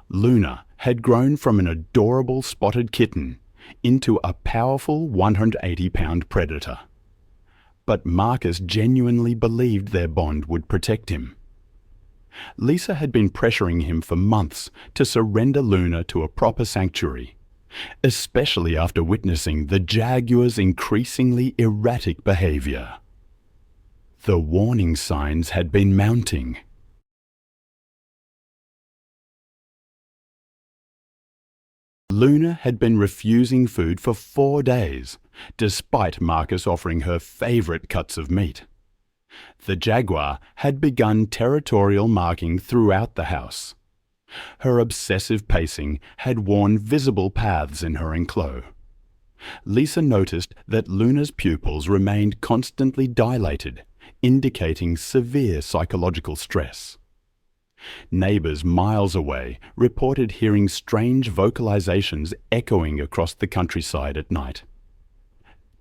Luna had grown from an adorable spotted kitten into a powerful 180-pound predator. But Marcus genuinely believed their bond would protect him. Lisa had been pressuring him for months to surrender Luna to a proper sanctuary, especially after witnessing the jaguar's increasingly erratic behavior. The warning signs had been mounting. Luna had been refusing food for 4 days, despite Marcus offering her favorite cuts of meat. The jaguar had begun territorial marking throughout the house. Her obsessive pacing had worn visible paths in her enclosure. Lisa noticed that Luna's pupils remained constantly dilated, indicating severe psychological stress. Neighbors miles away reported hearing strange vocalizations echoing across the countryside at night.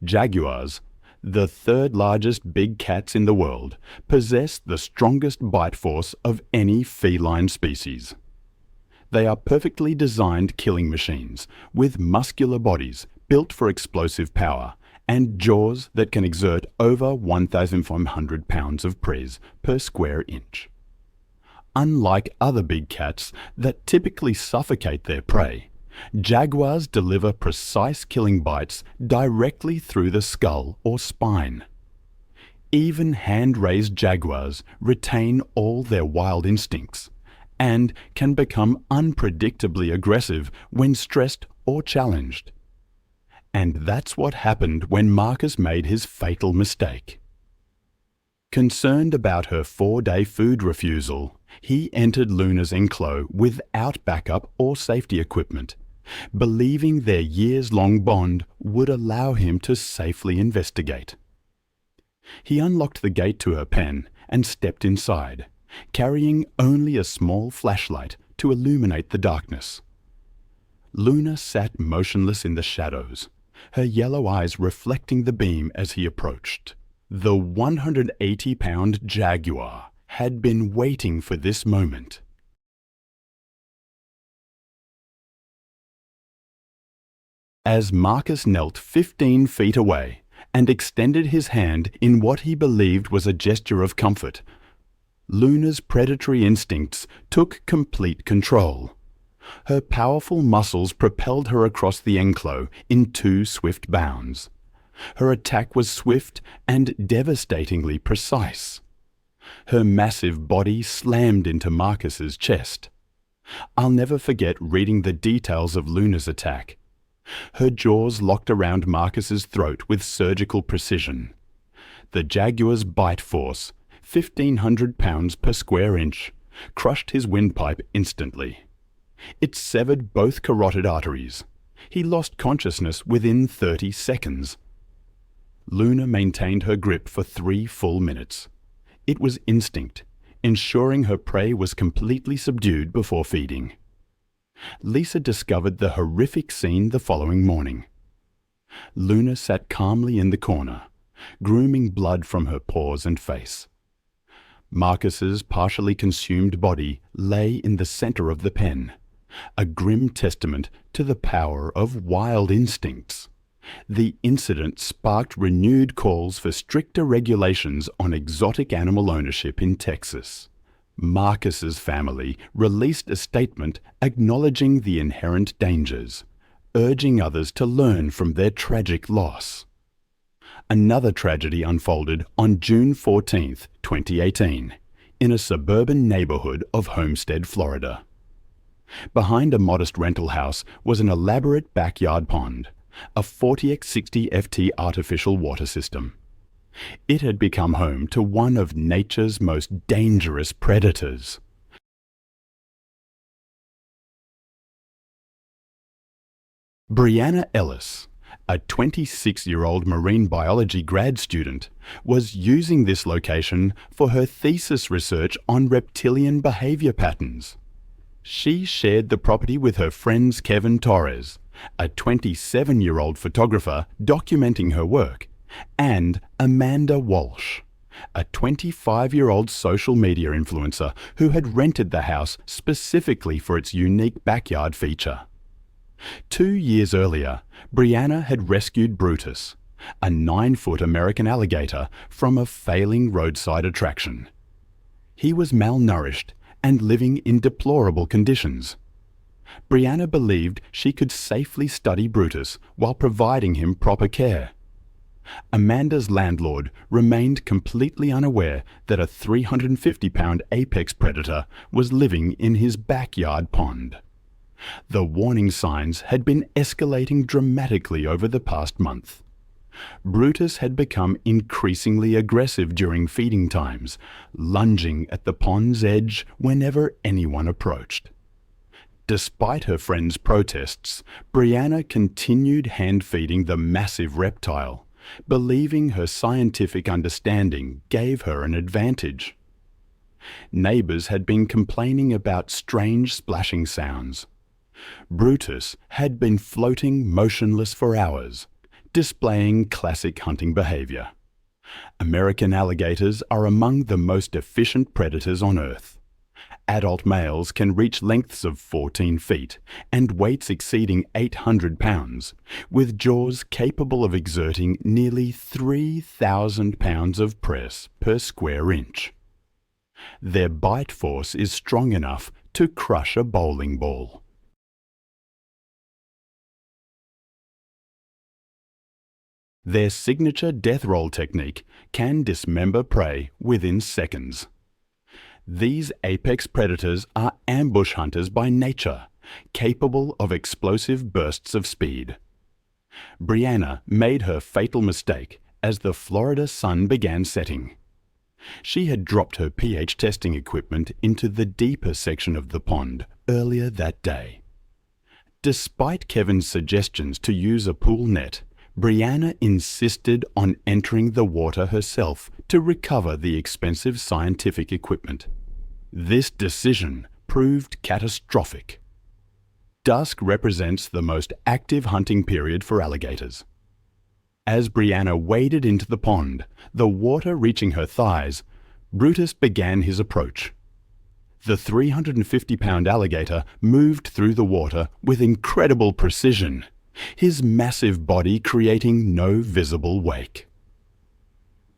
Jaguars, the 3rd largest big cats in the world, possess the strongest bite force of any feline species. They are perfectly designed killing machines, with muscular bodies built for explosive power and jaws that can exert over 1,500 pounds of press per square inch. Unlike other big cats that typically suffocate their prey, Jaguars deliver precise killing bites directly through the skull or spine. Even hand-raised jaguars retain all their wild instincts and can become unpredictably aggressive when stressed or challenged. And that's what happened when Marcus made his fatal mistake. Concerned about her 4-day food refusal, he entered Luna's enclosure without backup or safety equipment, believing their years-long bond would allow him to safely investigate. He unlocked the gate to her pen and stepped inside, carrying only a small flashlight to illuminate the darkness. Luna sat motionless in the shadows, her yellow eyes reflecting the beam as he approached. The 180-pound jaguar had been waiting for this moment. As Marcus knelt 15 feet away and extended his hand in what he believed was a gesture of comfort, Luna's predatory instincts took complete control. Her powerful muscles propelled her across the enclosure in 2 swift bounds. Her attack was swift and devastatingly precise. Her massive body slammed into Marcus's chest. I'll never forget reading the details of Luna's attack. Her jaws locked around Marcus's throat with surgical precision. The jaguar's bite force, 1,500 pounds per square inch, crushed his windpipe instantly. It severed both carotid arteries. He lost consciousness within 30 seconds. Luna maintained her grip for 3 full minutes. It was instinct, ensuring her prey was completely subdued before feeding. Lisa discovered the horrific scene the following morning. Luna sat calmly in the corner, grooming blood from her paws and face. Marcus's partially consumed body lay in the center of the pen, a grim testament to the power of wild instincts. The incident sparked renewed calls for stricter regulations on exotic animal ownership in Texas. Marcus's family released a statement acknowledging the inherent dangers, urging others to learn from their tragic loss. Another tragedy unfolded on June 14, 2018, in a suburban neighborhood of Homestead, Florida. Behind a modest rental house was an elaborate backyard pond, a 40x60 FT artificial water system. It had become home to one of nature's most dangerous predators. Brianna Ellis, a 26-year-old marine biology grad student, was using this location for her thesis research on reptilian behavior patterns. She shared the property with her friends Kevin Torres, a 27-year-old photographer documenting her work, and Amanda Walsh, a 25-year-old social media influencer who had rented the house specifically for its unique backyard feature. 2 years earlier, Brianna had rescued Brutus, a 9-foot American alligator, from a failing roadside attraction. He was malnourished and living in deplorable conditions. Brianna believed she could safely study Brutus while providing him proper care. Amanda's landlord remained completely unaware that a 350-pound apex predator was living in his backyard pond. The warning signs had been escalating dramatically over the past month. Brutus had become increasingly aggressive during feeding times, lunging at the pond's edge whenever anyone approached. Despite her friends' protests, Brianna continued hand-feeding the massive reptile, believing her scientific understanding gave her an advantage. Neighbors had been complaining about strange splashing sounds. Brutus had been floating motionless for hours, displaying classic hunting behavior. American alligators are among the most efficient predators on Earth. Adult males can reach lengths of 14 feet and weights exceeding 800 pounds, with jaws capable of exerting nearly 3,000 pounds of press per square inch. Their bite force is strong enough to crush a bowling ball. Their signature death roll technique can dismember prey within seconds. These apex predators are ambush hunters by nature, capable of explosive bursts of speed. Brianna made her fatal mistake as the Florida sun began setting. She had dropped her pH testing equipment into the deeper section of the pond earlier that day. Despite Kevin's suggestions to use a pool net, Brianna insisted on entering the water herself to recover the expensive scientific equipment. This decision proved catastrophic. Dusk represents the most active hunting period for alligators. As Brianna waded into the pond, the water reaching her thighs, Brutus began his approach. The 350-pound alligator moved through the water with incredible precision, his massive body creating no visible wake.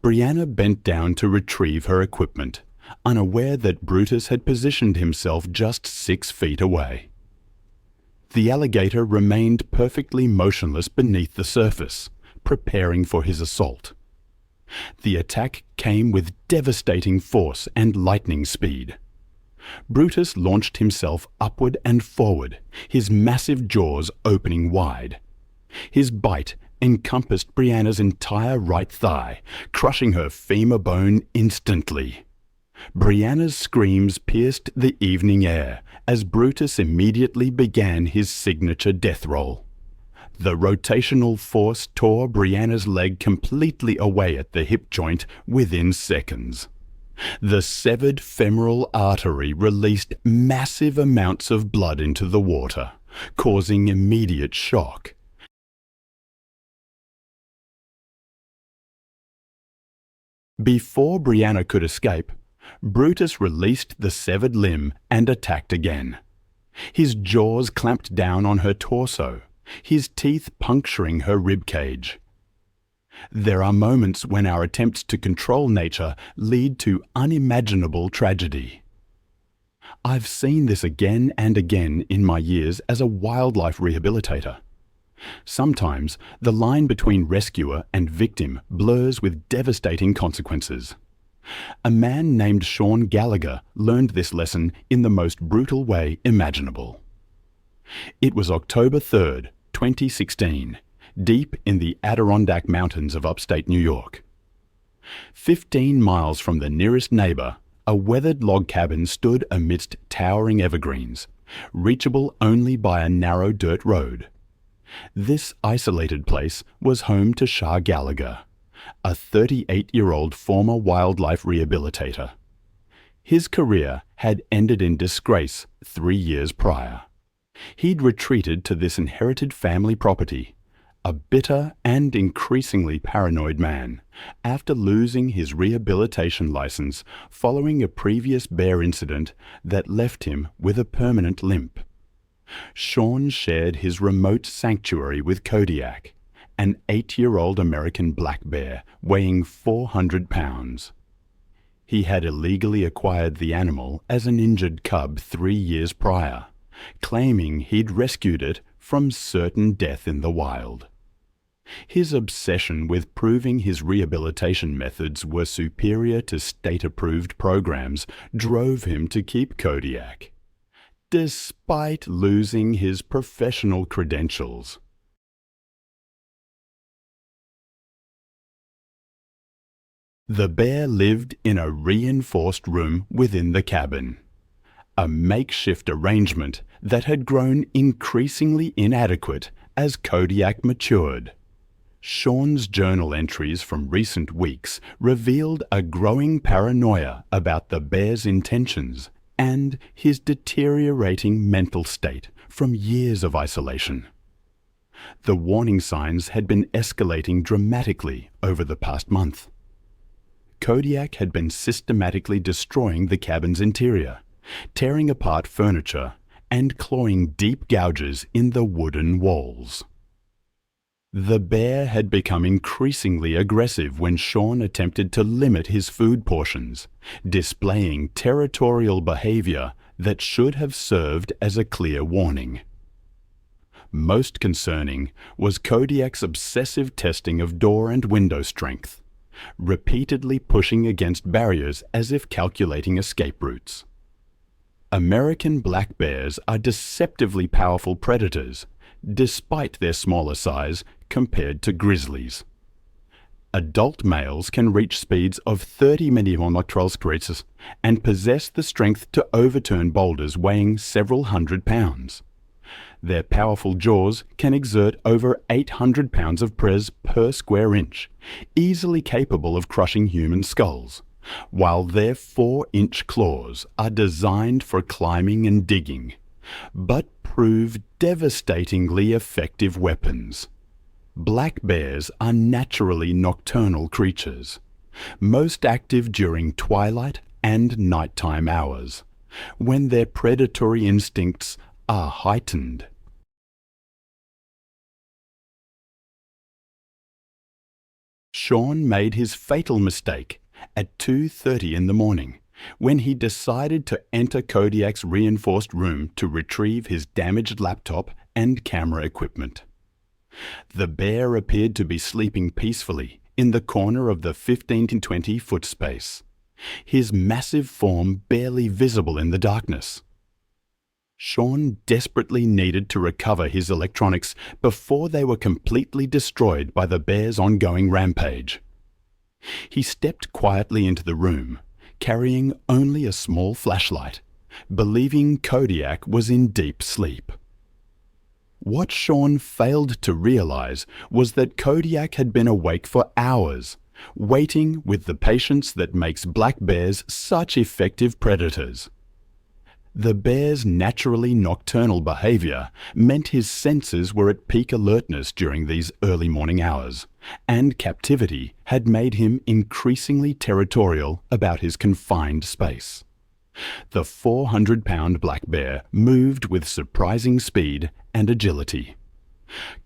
Brianna bent down to retrieve her equipment, unaware that Brutus had positioned himself just 6 feet away. The alligator remained perfectly motionless beneath the surface, preparing for his assault. The attack came with devastating force and lightning speed. Brutus launched himself upward and forward, his massive jaws opening wide. His bite encompassed Brianna's entire right thigh, crushing her femur bone instantly. Brianna's screams pierced the evening air as Brutus immediately began his signature death roll. The rotational force tore Brianna's leg completely away at the hip joint within seconds. The severed femoral artery released massive amounts of blood into the water, causing immediate shock. Before Brianna could escape, Brutus released the severed limb and attacked again. His jaws clamped down on her torso, his teeth puncturing her rib cage. There are moments when our attempts to control nature lead to unimaginable tragedy. I've seen this again and again in my years as a wildlife rehabilitator. Sometimes the line between rescuer and victim blurs with devastating consequences. A man named Sean Gallagher learned this lesson in the most brutal way imaginable. It was October 3rd, 2016, deep in the Adirondack Mountains of upstate New York. 15 miles from the nearest neighbor, a weathered log cabin stood amidst towering evergreens, reachable only by a narrow dirt road. This isolated place was home to Shah Gallagher, a 38-year-old former wildlife rehabilitator. His career had ended in disgrace 3 years prior. He'd retreated to this inherited family property, a bitter and increasingly paranoid man, after losing his rehabilitation license following a previous bear incident that left him with a permanent limp. Sean shared his remote sanctuary with Kodiak, an 8-year-old American black bear weighing 400 pounds. He had illegally acquired the animal as an injured cub 3 years prior, claiming he'd rescued it from certain death in the wild. His obsession with proving his rehabilitation methods were superior to state-approved programs drove him to keep Kodiak, despite losing his professional credentials. The bear lived in a reinforced room within the cabin, a makeshift arrangement that had grown increasingly inadequate as Kodiak matured. Sean's journal entries from recent weeks revealed a growing paranoia about the bear's intentions and his deteriorating mental state from years of isolation. The warning signs had been escalating dramatically over the past month. Kodiak had been systematically destroying the cabin's interior, tearing apart furniture and clawing deep gouges in the wooden walls. The bear had become increasingly aggressive when Sean attempted to limit his food portions, displaying territorial behavior that should have served as a clear warning. Most concerning was Kodiak's obsessive testing of door and window strength, repeatedly pushing against barriers as if calculating escape routes. American black bears are deceptively powerful predators, despite their smaller size compared to grizzlies. Adult males can reach speeds of 30 mm and possess the strength to overturn boulders weighing several hundred pounds. Their powerful jaws can exert over 800 pounds of press per square inch, easily capable of crushing human skulls, while their 4-inch claws are designed for climbing and digging, but prove devastatingly effective weapons. Black bears are naturally nocturnal creatures, most active during twilight and nighttime hours, when their predatory instincts are heightened. Sean made his fatal mistake at 2:30 in the morning when he decided to enter Kodiak's reinforced room to retrieve his damaged laptop and camera equipment. The bear appeared to be sleeping peacefully in the corner of the 15 to 20 foot space, his massive form barely visible in the darkness. Sean desperately needed to recover his electronics before they were completely destroyed by the bear's ongoing rampage. He stepped quietly into the room, carrying only a small flashlight, believing Kodiak was in deep sleep. What Sean failed to realize was that Kodiak had been awake for hours, waiting with the patience that makes black bears such effective predators. The bear's naturally nocturnal behavior meant his senses were at peak alertness during these early morning hours, and captivity had made him increasingly territorial about his confined space. The 400-pound black bear moved with surprising speed and agility.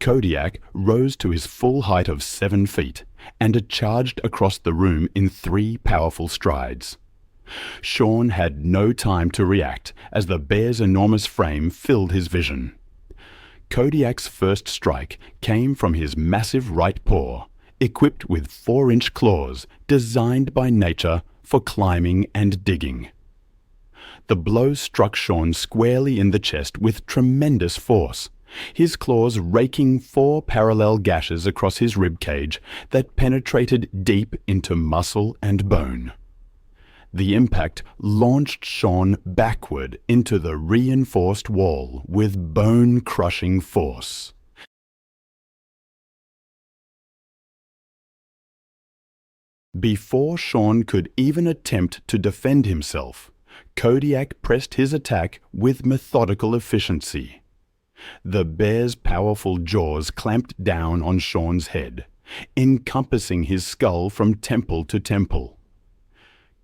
Kodiak rose to his full height of 7 feet and charged across the room in 3 powerful strides. Sean had no time to react as the bear's enormous frame filled his vision. Kodiak's first strike came from his massive right paw, equipped with 4-inch claws designed by nature for climbing and digging. The blow struck Sean squarely in the chest with tremendous force, his claws raking 4 parallel gashes across his rib cage that penetrated deep into muscle and bone. The impact launched Sean backward into the reinforced wall with bone-crushing force. Before Sean could even attempt to defend himself, Kodiak pressed his attack with methodical efficiency. The bear's powerful jaws clamped down on Sean's head, encompassing his skull from temple to temple.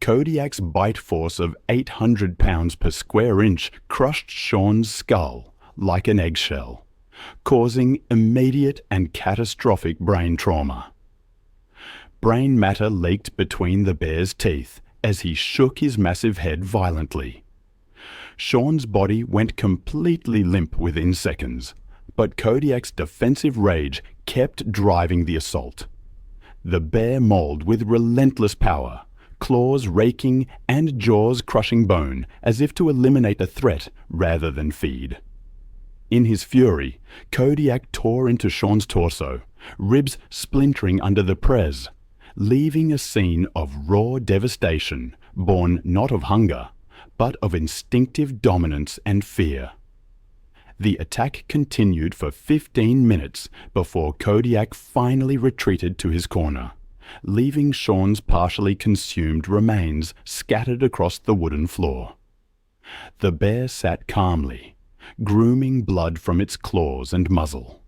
Kodiak's bite force of 800 pounds per square inch crushed Sean's skull like an eggshell, causing immediate and catastrophic brain trauma. Brain matter leaked between the bear's teeth as he shook his massive head violently. Sean's body went completely limp within seconds, but Kodiak's defensive rage kept driving the assault. The bear mauled with relentless power, claws raking and jaws crushing bone as if to eliminate a threat rather than feed. In his fury, Kodiak tore into Sean's torso, ribs splintering under the press, leaving a scene of raw devastation born not of hunger, but of instinctive dominance and fear. The attack continued for 15 minutes before Kodiak finally retreated to his corner, leaving Sean's partially consumed remains scattered across the wooden floor. The bear sat calmly, grooming blood from its claws and muzzle.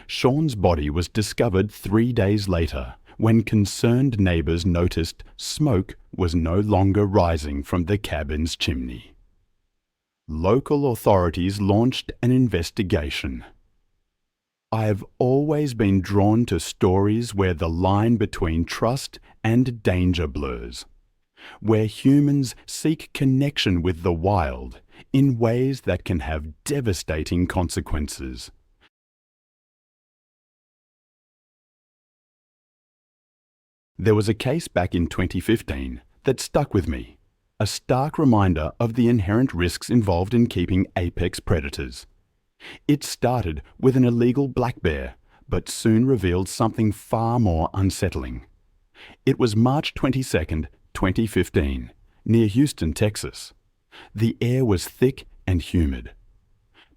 Sean's body was discovered 3 days later, when concerned neighbors noticed smoke was no longer rising from the cabin's chimney. Local authorities launched an investigation. I have always been drawn to stories where the line between trust and danger blurs. where humans seek connection with the wild in ways that can have devastating consequences. There was a case back in 2015 that stuck with me, a stark reminder of the inherent risks involved in keeping apex predators. It started with an illegal black bear, but soon revealed something far more unsettling. It was March 22, 2015, near Houston, Texas. The air was thick and humid.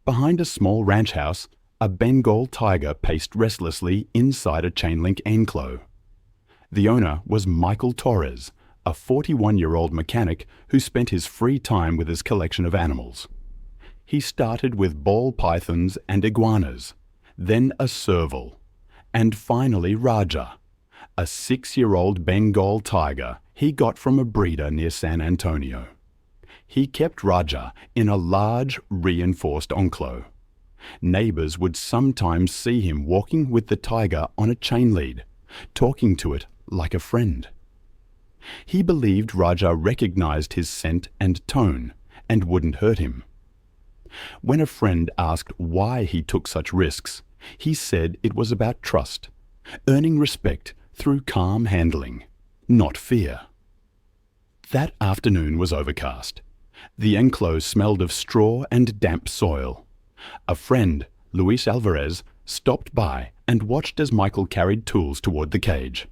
Behind a small ranch house, a Bengal tiger paced restlessly inside a chain-link enclosure. The owner was Michael Torres, a 41-year-old mechanic who spent his free time with his collection of animals. He started with ball pythons and iguanas, then a serval, and finally Raja, a 6-year-old Bengal tiger he got from a breeder near San Antonio. He kept Raja in a large, reinforced enclosure. Neighbors would sometimes see him walking with the tiger on a chain lead, talking to it like a friend. He believed Raja recognized his scent and tone and wouldn't hurt him. When a friend asked why he took such risks, he said it was about trust, earning respect through calm handling, not fear. That afternoon was overcast. The enclosure smelled of straw and damp soil. A friend, Luis Alvarez, stopped by and watched as Michael carried tools toward the cage.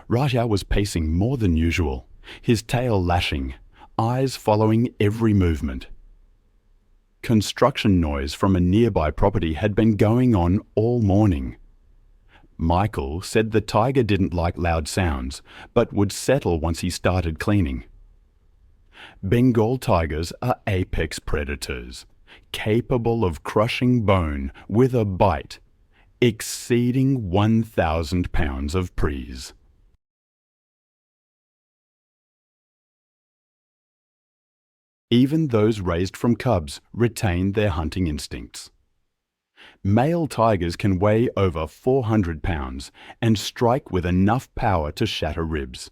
Raja was pacing more than usual, his tail lashing, eyes following every movement. Construction noise from a nearby property had been going on all morning. Michael said the tiger didn't like loud sounds, but would settle once he started cleaning. Bengal tigers are apex predators, capable of crushing bone with a bite, exceeding 1,000 pounds of prees. Even those raised from cubs retain their hunting instincts. Male tigers can weigh over 400 pounds and strike with enough power to shatter ribs.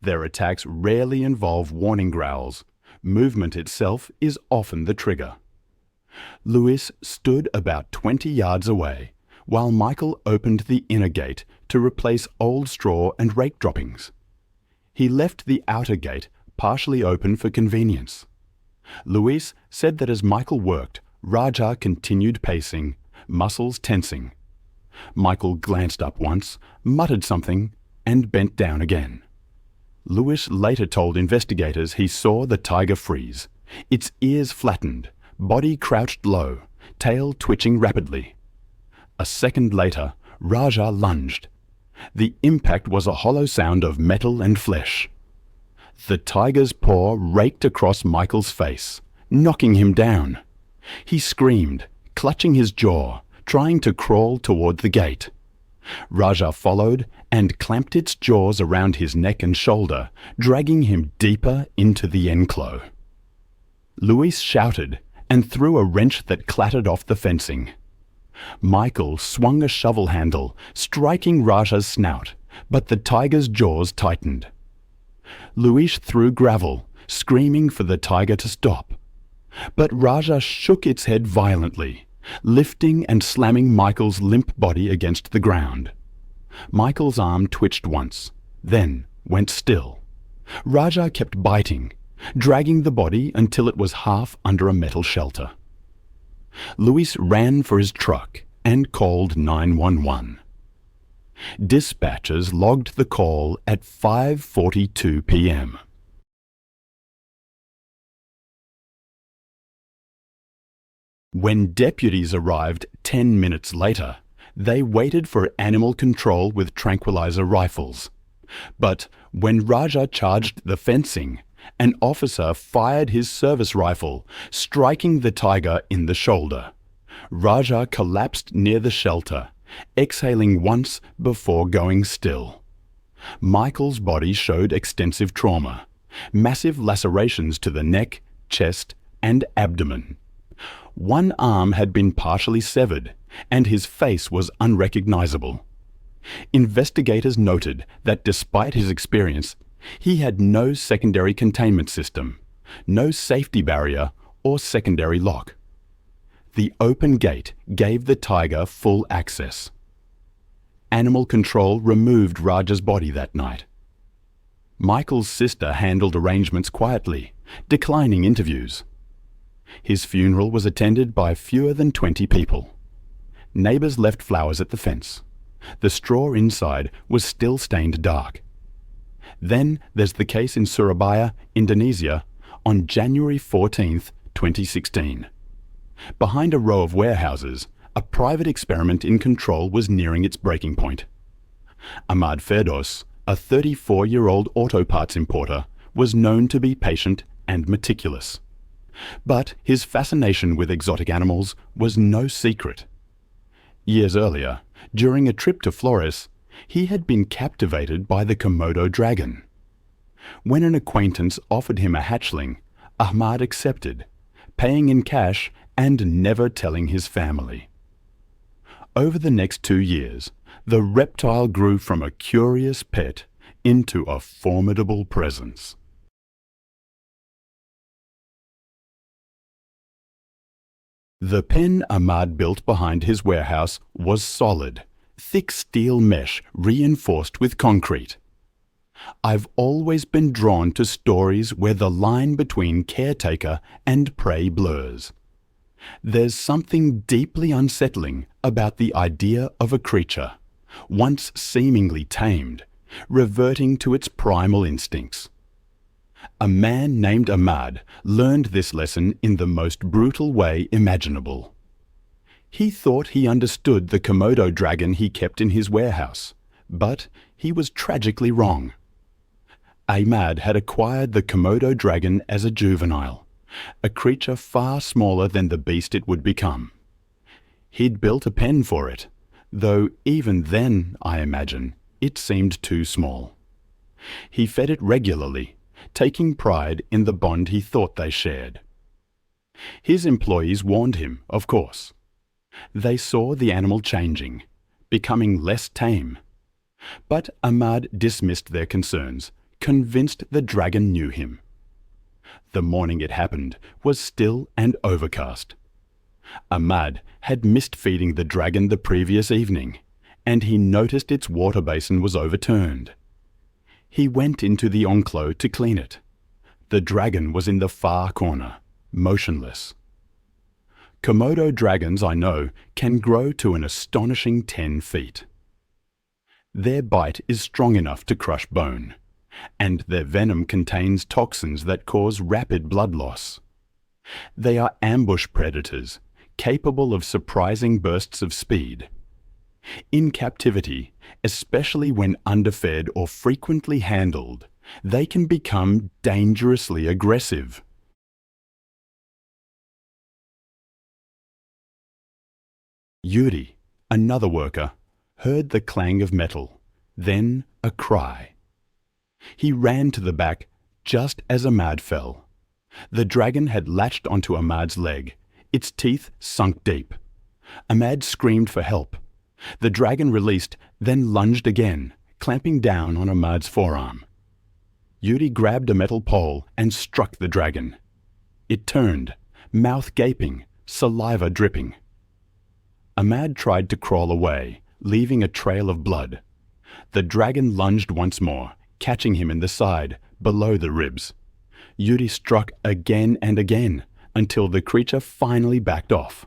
Their attacks rarely involve warning growls. Movement itself is often the trigger. Luis stood about 20 yards away while Michael opened the inner gate to replace old straw and rake droppings. He left the outer gate partially open for convenience. Luis said that as Michael worked, Raja continued pacing, muscles tensing. Michael glanced up once, muttered something, and bent down again. Luis later told investigators he saw the tiger freeze, its ears flattened, body crouched low, tail twitching rapidly. A second later, Raja lunged. The impact was a hollow sound of metal and flesh. The tiger's paw raked across Michael's face, knocking him down. He screamed, clutching his jaw, trying to crawl toward the gate. Raja followed and clamped its jaws around his neck and shoulder, dragging him deeper into the enclosure. Luis shouted and threw a wrench that clattered off the fencing. Michael swung a shovel handle, striking Raja's snout, but the tiger's jaws tightened. Luis threw gravel, screaming for the tiger to stop. But Raja shook its head violently, lifting and slamming Michael's limp body against the ground. Michael's arm twitched once, then went still. Raja kept biting, dragging the body until it was half under a metal shelter. Luis ran for his truck and called 911. Dispatchers logged the call at 5:42 p.m. When deputies arrived 10 minutes later, they waited for animal control with tranquilizer rifles. But when Raja charged the fencing, an officer fired his service rifle, striking the tiger in the shoulder. Raja collapsed near the shelter, exhaling once before going still. Michael's body showed extensive trauma, massive lacerations to the neck, chest, and abdomen. One arm had been partially severed, and his face was unrecognizable. Investigators noted that despite his experience, He had no secondary containment system, no safety barrier or secondary lock. The open gate gave the tiger full access. Animal control removed Raja's body that night. Michael's sister handled arrangements quietly, declining interviews. His funeral was attended by fewer than 20 people. Neighbours left flowers at the fence. The straw inside was still stained dark. Then there's the case in Surabaya, Indonesia, on January 14, 2016. Behind a row of warehouses, a private experiment in control was nearing its breaking point. Ahmad Firdos, a 34-year-old auto parts importer, was known to be patient and meticulous. But his fascination with exotic animals was no secret. Years earlier, during a trip to Flores, he had been captivated by the Komodo dragon. When an acquaintance offered him a hatchling, Ahmad accepted, paying in cash and never telling his family. Over the next 2 years, the reptile grew from a curious pet into a formidable presence. The pen Ahmad built behind his warehouse was solid, thick steel mesh reinforced with concrete. I've always been drawn to stories where the line between caretaker and prey blurs. There's something deeply unsettling about the idea of a creature, once seemingly tamed, reverting to its primal instincts. A man named Ahmad learned this lesson in the most brutal way imaginable. He thought he understood the Komodo dragon he kept in his warehouse, but he was tragically wrong. Ahmad had acquired the Komodo dragon as a juvenile, a creature far smaller than the beast it would become. He'd built a pen for it, though even then, I imagine, it seemed too small. He fed it regularly, taking pride in the bond he thought they shared. His employees warned him, of course. They saw the animal changing, becoming less tame. But Ahmad dismissed their concerns, convinced the dragon knew him. The morning it happened was still and overcast. Ahmad had missed feeding the dragon the previous evening, and he noticed its water basin was overturned. He went into the enclos to clean it. The dragon was in the far corner, motionless. Komodo dragons, I know, can grow to an astonishing 10 feet. Their bite is strong enough to crush bone, and their venom contains toxins that cause rapid blood loss. They are ambush predators, capable of surprising bursts of speed. In captivity, especially when underfed or frequently handled, they can become dangerously aggressive. Yuri, another worker, heard the clang of metal, then a cry. He ran to the back just as Ahmad fell. The dragon had latched onto Ahmad's leg, its teeth sunk deep. Ahmad screamed for help. The dragon released, then lunged again, clamping down on Ahmad's forearm. Yuri grabbed a metal pole and struck the dragon. It turned, mouth gaping, saliva dripping. Ahmad tried to crawl away, leaving a trail of blood. The dragon lunged once more, catching him in the side, below the ribs. Yuri struck again and again, until the creature finally backed off.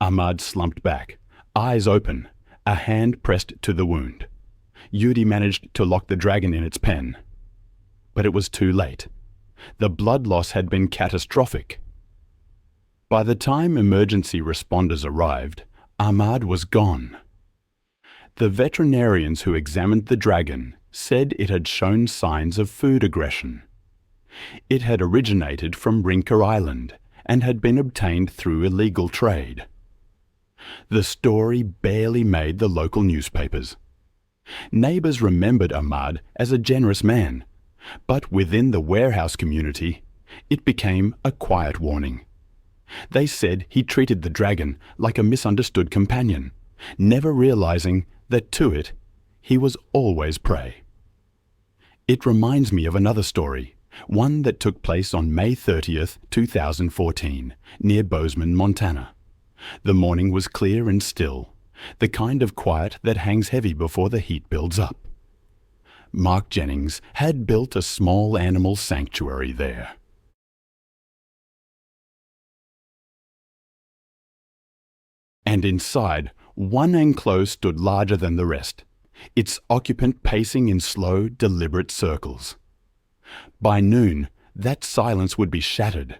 Ahmad slumped back, eyes open, a hand pressed to the wound. Yuri managed to lock the dragon in its pen. But it was too late. The blood loss had been catastrophic. By the time emergency responders arrived, Ahmad was gone. The veterinarians who examined the dragon said it had shown signs of food aggression. It had originated from Rinca Island and had been obtained through illegal trade. The story barely made the local newspapers. Neighbours remembered Ahmad as a generous man, but within the warehouse community, it became a quiet warning. They said he treated the dragon like a misunderstood companion, never realizing that to it, he was always prey. It reminds me of another story, one that took place on May 30th, 2014, near Bozeman, Montana. The morning was clear and still, the kind of quiet that hangs heavy before the heat builds up. Mark Jennings had built a small animal sanctuary there. And inside, one enclosure stood larger than the rest, its occupant pacing in slow, deliberate circles. By noon, that silence would be shattered.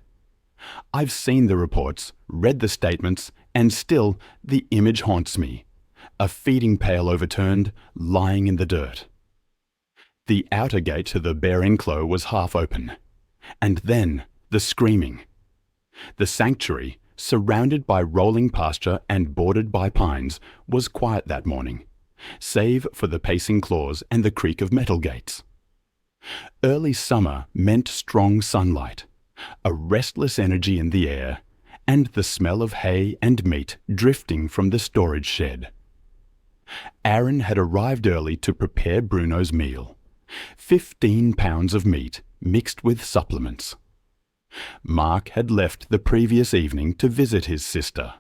I've seen the reports, read the statements, and still the image haunts me. A feeding pail overturned, lying in the dirt. The outer gate to the bear enclosure was half open. And then the screaming. The sanctuary, surrounded by rolling pasture and bordered by pines, was quiet that morning, save for the pacing claws and the creak of metal gates. Early summer meant strong sunlight, a restless energy in the air, and the smell of hay and meat drifting from the storage shed. Aaron had arrived early to prepare Bruno's meal. 15 pounds of meat mixed with supplements. Mark had left the previous evening to visit his sister,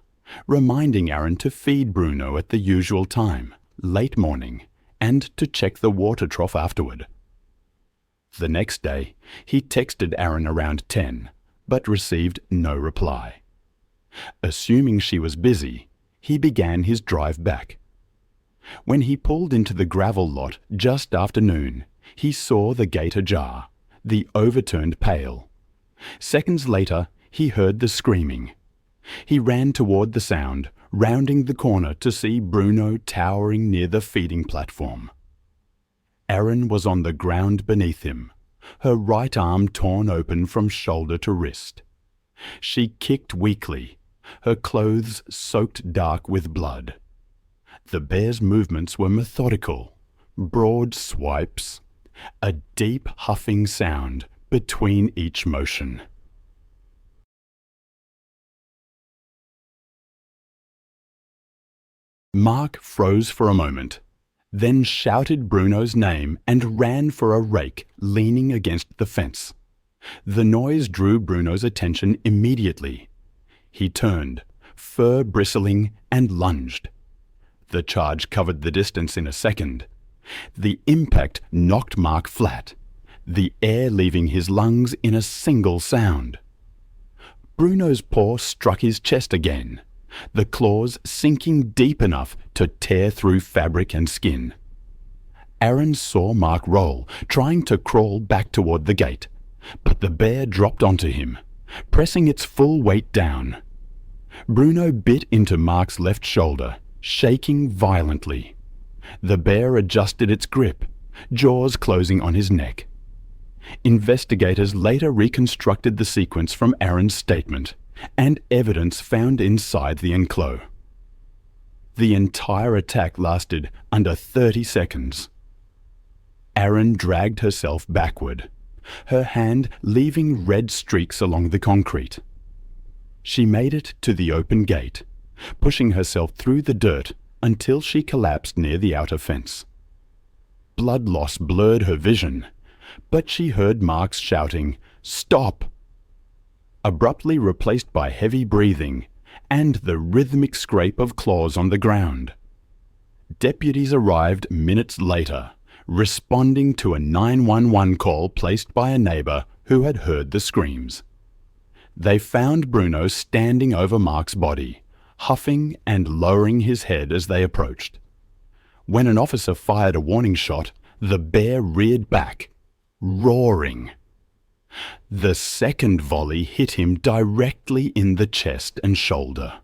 reminding Aaron to feed Bruno at the usual time, late morning, and to check the water trough afterward. The next day, he texted Aaron around 10, but received no reply. Assuming she was busy, he began his drive back. When he pulled into the gravel lot just after noon, he saw the gate ajar, the overturned pail. Seconds later, he heard the screaming. He ran toward the sound, rounding the corner to see Bruno towering near the feeding platform. Aaron was on the ground beneath him, her right arm torn open from shoulder to wrist. She kicked weakly, her clothes soaked dark with blood. The bear's movements were methodical, broad swipes, a deep huffing sound between each motion. Mark froze for a moment, then shouted Bruno's name and ran for a rake leaning against the fence. The noise drew Bruno's attention immediately. He turned, fur bristling, and lunged. The charge covered the distance in a second. The impact knocked Mark flat, the air leaving his lungs in a single sound. Bruno's paw struck his chest again, the claws sinking deep enough to tear through fabric and skin. Aaron saw Mark roll, trying to crawl back toward the gate, but the bear dropped onto him, pressing its full weight down. Bruno bit into Mark's left shoulder, shaking violently. The bear adjusted its grip, jaws closing on his neck. Investigators later reconstructed the sequence from Aaron's statement and evidence found inside the enclosure. The entire attack lasted under 30 seconds. Aaron dragged herself backward, her hand leaving red streaks along the concrete. She made it to the open gate, pushing herself through the dirt until she collapsed near the outer fence. Blood loss blurred her vision, but she heard Mark's shouting, "Stop!" abruptly replaced by heavy breathing and the rhythmic scrape of claws on the ground. Deputies arrived minutes later, responding to a 911 call placed by a neighbor who had heard the screams. They found Bruno standing over Mark's body, huffing and lowering his head as they approached. When an officer fired a warning shot, the bear reared back, roaring. The second volley hit him directly in the chest and shoulder.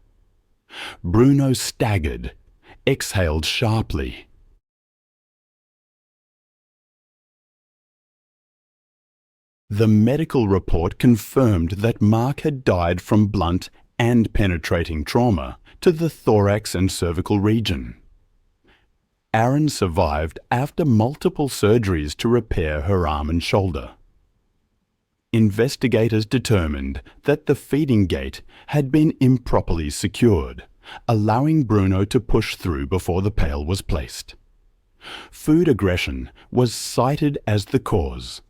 Bruno staggered, exhaled sharply. The medical report confirmed that Mark had died from blunt and penetrating trauma to the thorax and cervical region. Aaron survived after multiple surgeries to repair her arm and shoulder. Investigators determined that the feeding gate had been improperly secured, allowing Bruno to push through before the pail was placed. Food aggression was cited as the cause,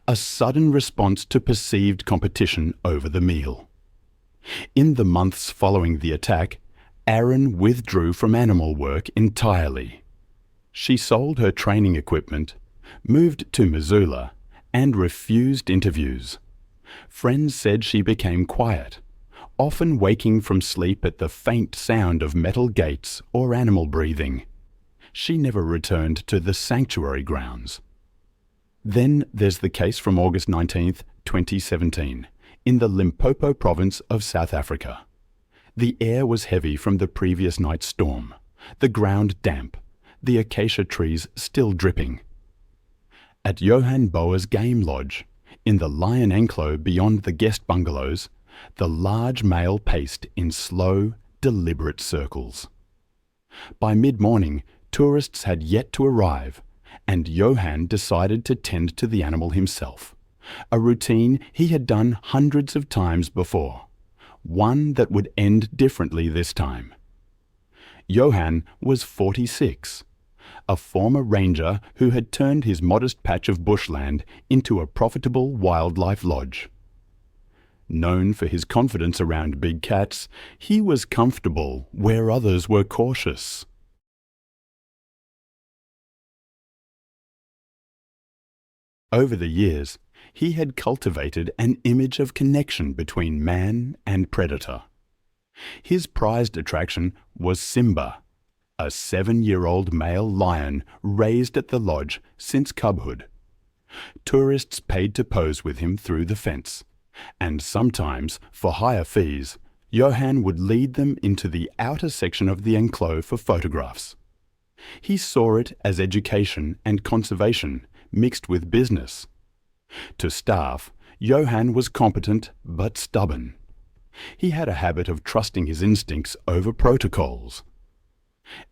a sudden response to perceived competition over the meal. In the months following the attack, Aaron withdrew from animal work entirely. She sold her training equipment, moved to Missoula, and refused interviews. Friends said she became quiet, often waking from sleep at the faint sound of metal gates or animal breathing. She never returned to the sanctuary grounds. Then there's the case from August 19, 2017, in the Limpopo province of South Africa. The air was heavy from the previous night's storm, the ground damp, the acacia trees still dripping. At Johan Boer's game lodge, in the lion enclosure beyond the guest bungalows, the large male paced in slow, deliberate circles. By mid-morning, tourists had yet to arrive, and Johan decided to tend to the animal himself, a routine he had done hundreds of times before, one that would end differently this time. Johan was 46, a former ranger who had turned his modest patch of bushland into a profitable wildlife lodge. Known for his confidence around big cats, he was comfortable where others were cautious. Over the years, he had cultivated an image of connection between man and predator. His prized attraction was Simba, a 7-year-old male lion raised at the lodge since cubhood. Tourists paid to pose with him through the fence, and sometimes, for higher fees, Johan would lead them into the outer section of the enclosure for photographs. He saw it as education and conservation mixed with business. To staff, Johan was competent but stubborn. He had a habit of trusting his instincts over protocols.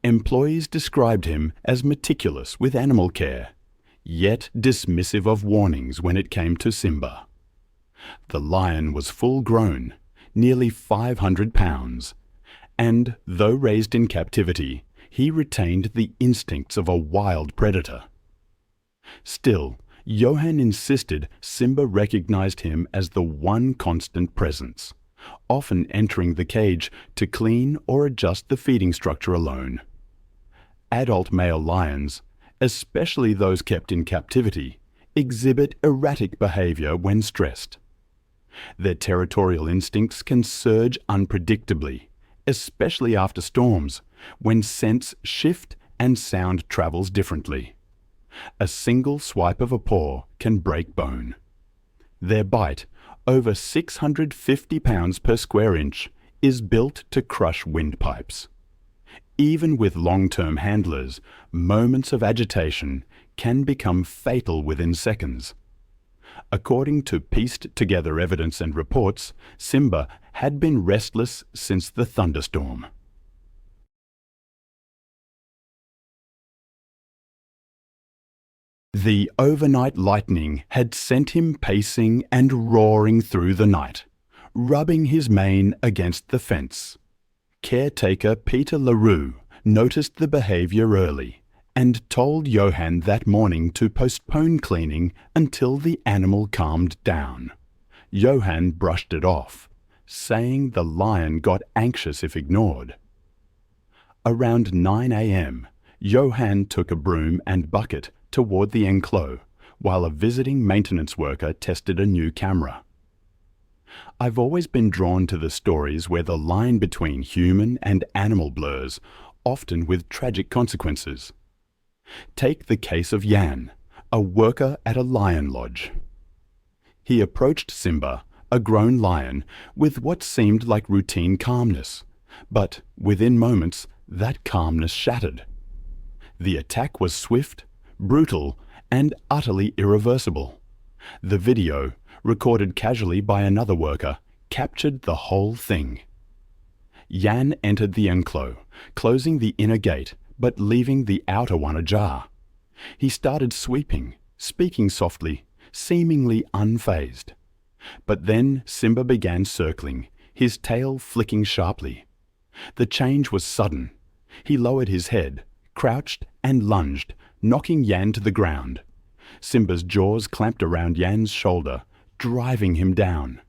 Employees described him as meticulous with animal care, yet dismissive of warnings when it came to Simba. The lion was full-grown, nearly 500 pounds, and, though raised in captivity, he retained the instincts of a wild predator. Still, Johan insisted Simba recognized him as the one constant presence, often entering the cage to clean or adjust the feeding structure alone. Adult male lions, especially those kept in captivity, exhibit erratic behavior when stressed. Their territorial instincts can surge unpredictably, especially after storms, when scents shift and sound travels differently. A single swipe of a paw can break bone. Their bite, over 650 pounds per square inch, is built to crush windpipes. Even with long-term handlers, moments of agitation can become fatal within seconds. According to pieced-together evidence and reports, Simba had been restless since the thunderstorm. The overnight lightning had sent him pacing and roaring through the night, rubbing his mane against the fence. Caretaker Peter LaRue noticed the behavior early and told Johan that morning to postpone cleaning until the animal calmed down. Johan brushed it off, saying the lion got anxious if ignored. Around 9 a.m., Johan took a broom and bucket toward the enclosure, while a visiting maintenance worker tested a new camera. I've always been drawn to the stories where the line between human and animal blurs, often with tragic consequences. Take the case of Jan, a worker at a lion lodge. He approached Simba, a grown lion, with what seemed like routine calmness, but within moments that calmness shattered. The attack was swift, brutal, and utterly irreversible. The video, recorded casually by another worker, captured the whole thing. Jan entered the enclosure, closing the inner gate but leaving the outer one ajar. He started sweeping, speaking softly, seemingly unfazed. But then Simba began circling, his tail flicking sharply. The change was sudden. He lowered his head, crouched and lunged, knocking Yan to the ground. Simba's jaws clamped around Yan's shoulder, driving him down.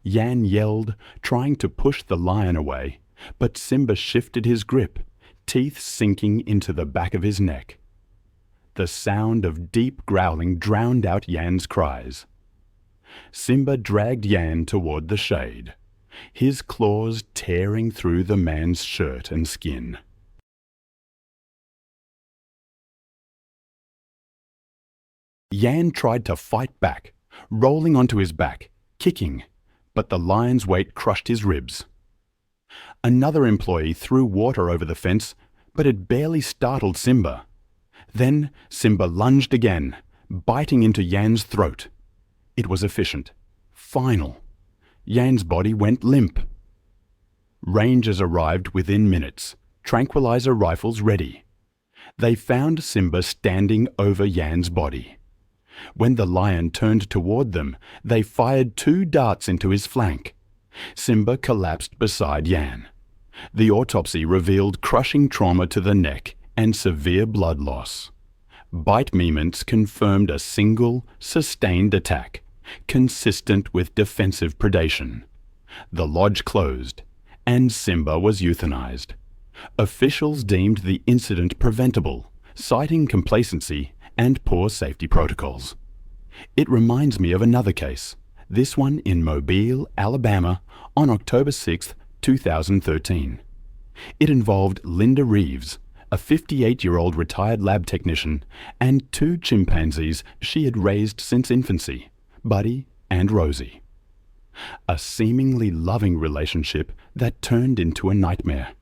Yan yelled, trying to push the lion away, but Simba shifted his grip, teeth sinking into the back of his neck. The sound of deep growling drowned out Yan's cries. Simba dragged Yan toward the shade, his claws tearing through the man's shirt and skin. Yan tried to fight back, rolling onto his back, kicking, but the lion's weight crushed his ribs. Another employee threw water over the fence, but it barely startled Simba. Then Simba lunged again, biting into Yan's throat. It was efficient, final. Yan's body went limp. Rangers arrived within minutes, tranquilizer rifles ready. They found Simba standing over Yan's body. When the lion turned toward them, they fired 2 darts into his flank. Simba collapsed beside Yan. The autopsy revealed crushing trauma to the neck and severe blood loss. Bite movements confirmed a single, sustained attack, consistent with defensive predation. The lodge closed, and Simba was euthanized. Officials deemed the incident preventable, citing complacency and poor safety protocols. It reminds me of another case, this one in Mobile, Alabama, on October 6, 2013. It involved Linda Reeves, a 58-year-old retired lab technician, and 2 chimpanzees she had raised since infancy, Buddy and Rosie. A seemingly loving relationship that turned into a nightmare.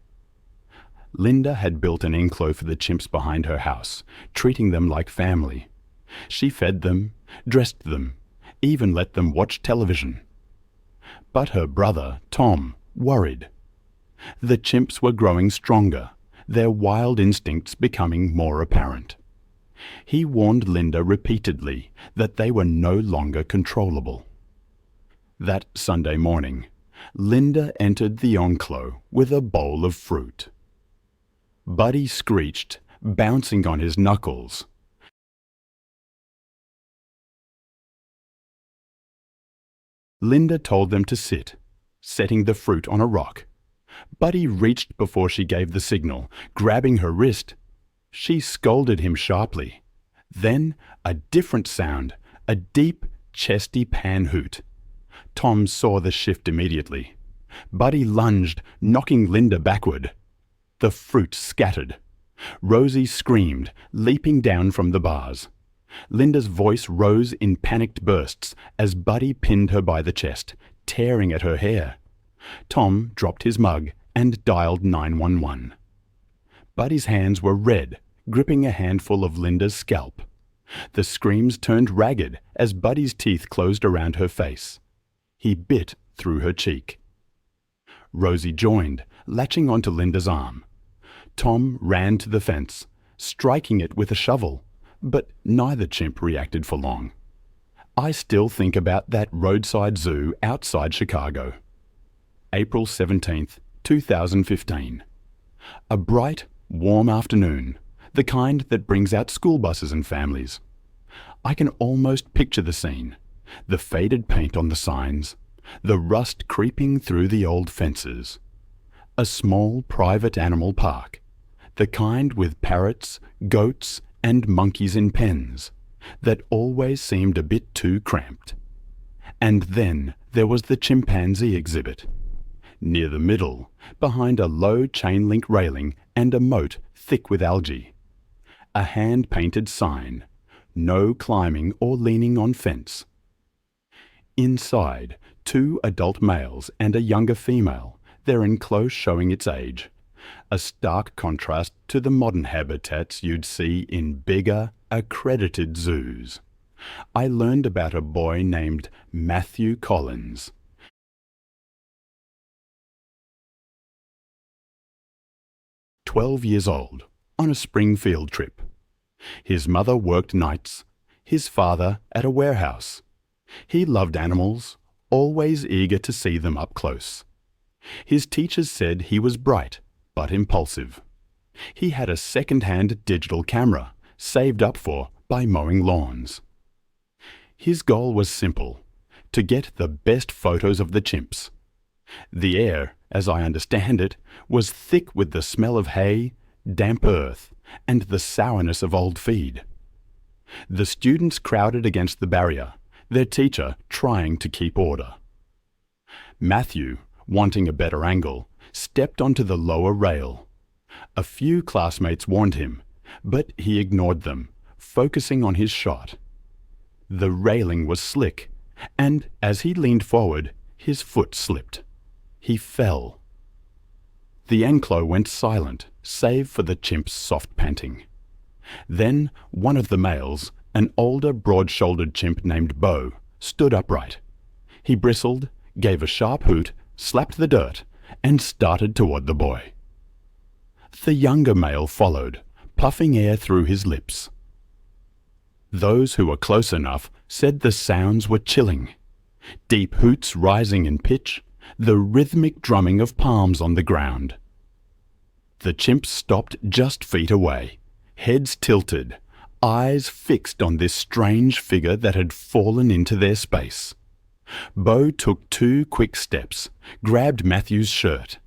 Linda had built an enclosure for the chimps behind her house, treating them like family. She fed them, dressed them, even let them watch television. But her brother, Tom, worried. The chimps were growing stronger, their wild instincts becoming more apparent. He warned Linda repeatedly that they were no longer controllable. That Sunday morning, Linda entered the enclosure with a bowl of fruit. Buddy screeched, bouncing on his knuckles. Linda told them to sit, setting the fruit on a rock. Buddy reached before she gave the signal, grabbing her wrist. She scolded him sharply. Then a different sound, a deep, chesty pan hoot. Tom saw the shift immediately. Buddy lunged, knocking Linda backward. The fruit scattered. Rosie screamed, leaping down from the bars. Linda's voice rose in panicked bursts as Buddy pinned her by the chest, tearing at her hair. Tom dropped his mug and dialed 911. Buddy's hands were red, gripping a handful of Linda's scalp. The screams turned ragged as Buddy's teeth closed around her face. He bit through her cheek. Rosie joined, latching onto Linda's arm. Tom ran to the fence, striking it with a shovel, but neither chimp reacted for long. I still think about that roadside zoo outside Chicago. April 17th, 2015. A bright, warm afternoon, the kind that brings out school buses and families. I can almost picture the scene, the faded paint on the signs, the rust creeping through the old fences. A small private animal park, the kind with parrots, goats, and monkeys in pens, that always seemed a bit too cramped. And then there was the chimpanzee exhibit. Near the middle, behind a low chain-link railing and a moat thick with algae. A hand-painted sign, no climbing or leaning on fence. Inside, 2 adult males and a younger female, their enclosure showing its age. A stark contrast to the modern habitats you'd see in bigger, accredited zoos. I learned about a boy named Matthew Collins. "12 years old, on a spring field trip. His mother worked nights, his father at a warehouse. He loved animals, always eager to see them up close. His teachers said he was bright, but impulsive. He had a second-hand digital camera, saved up for by mowing lawns. His goal was simple: to get the best photos of the chimps. The air, as I understand it, was thick with the smell of hay, damp earth, and the sourness of old feed. The students crowded against the barrier, their teacher trying to keep order. Matthew, wanting a better angle, stepped onto the lower rail. A few classmates warned him, but he ignored them, focusing on his shot. The railing was slick, and as he leaned forward, his foot slipped. He fell. The enclos went silent, save for the chimp's soft panting. Then one of the males, an older, broad-shouldered chimp named Bo, stood upright. He bristled, gave a sharp hoot, slapped the dirt, and started toward the boy. The younger male followed, puffing air through his lips. Those who were close enough said the sounds were chilling. Deep hoots rising in pitch, the rhythmic drumming of palms on the ground. The chimps stopped just feet away, heads tilted, eyes fixed on this strange figure that had fallen into their space. Bo took 2 quick steps, grabbed Matthew's shirt.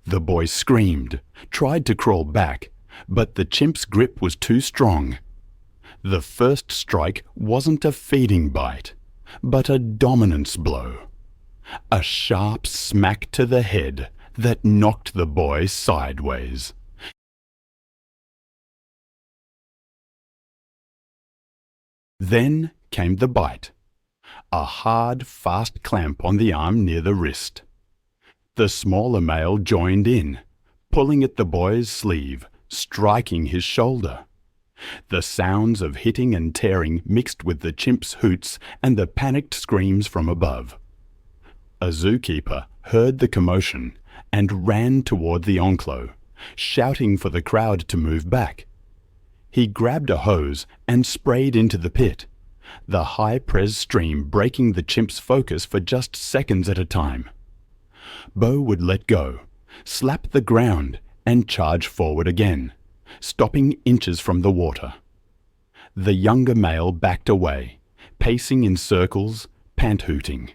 The boy screamed, tried to crawl back, but the chimp's grip was too strong. The first strike wasn't a feeding bite, but a dominance blow. A sharp smack to the head that knocked the boy sideways. Then came the bite. A hard, fast clamp on the arm near the wrist. The smaller male joined in, pulling at the boy's sleeve, striking his shoulder. The sounds of hitting and tearing mixed with the chimp's hoots and the panicked screams from above. A zookeeper heard the commotion and ran toward the enclos, shouting for the crowd to move back. He grabbed a hose and sprayed into the pit, the high-pres stream breaking the chimp's focus for just seconds at a time. Bo would let go, slap the ground, and charge forward again, stopping inches from the water. The younger male backed away, pacing in circles, pant-hooting.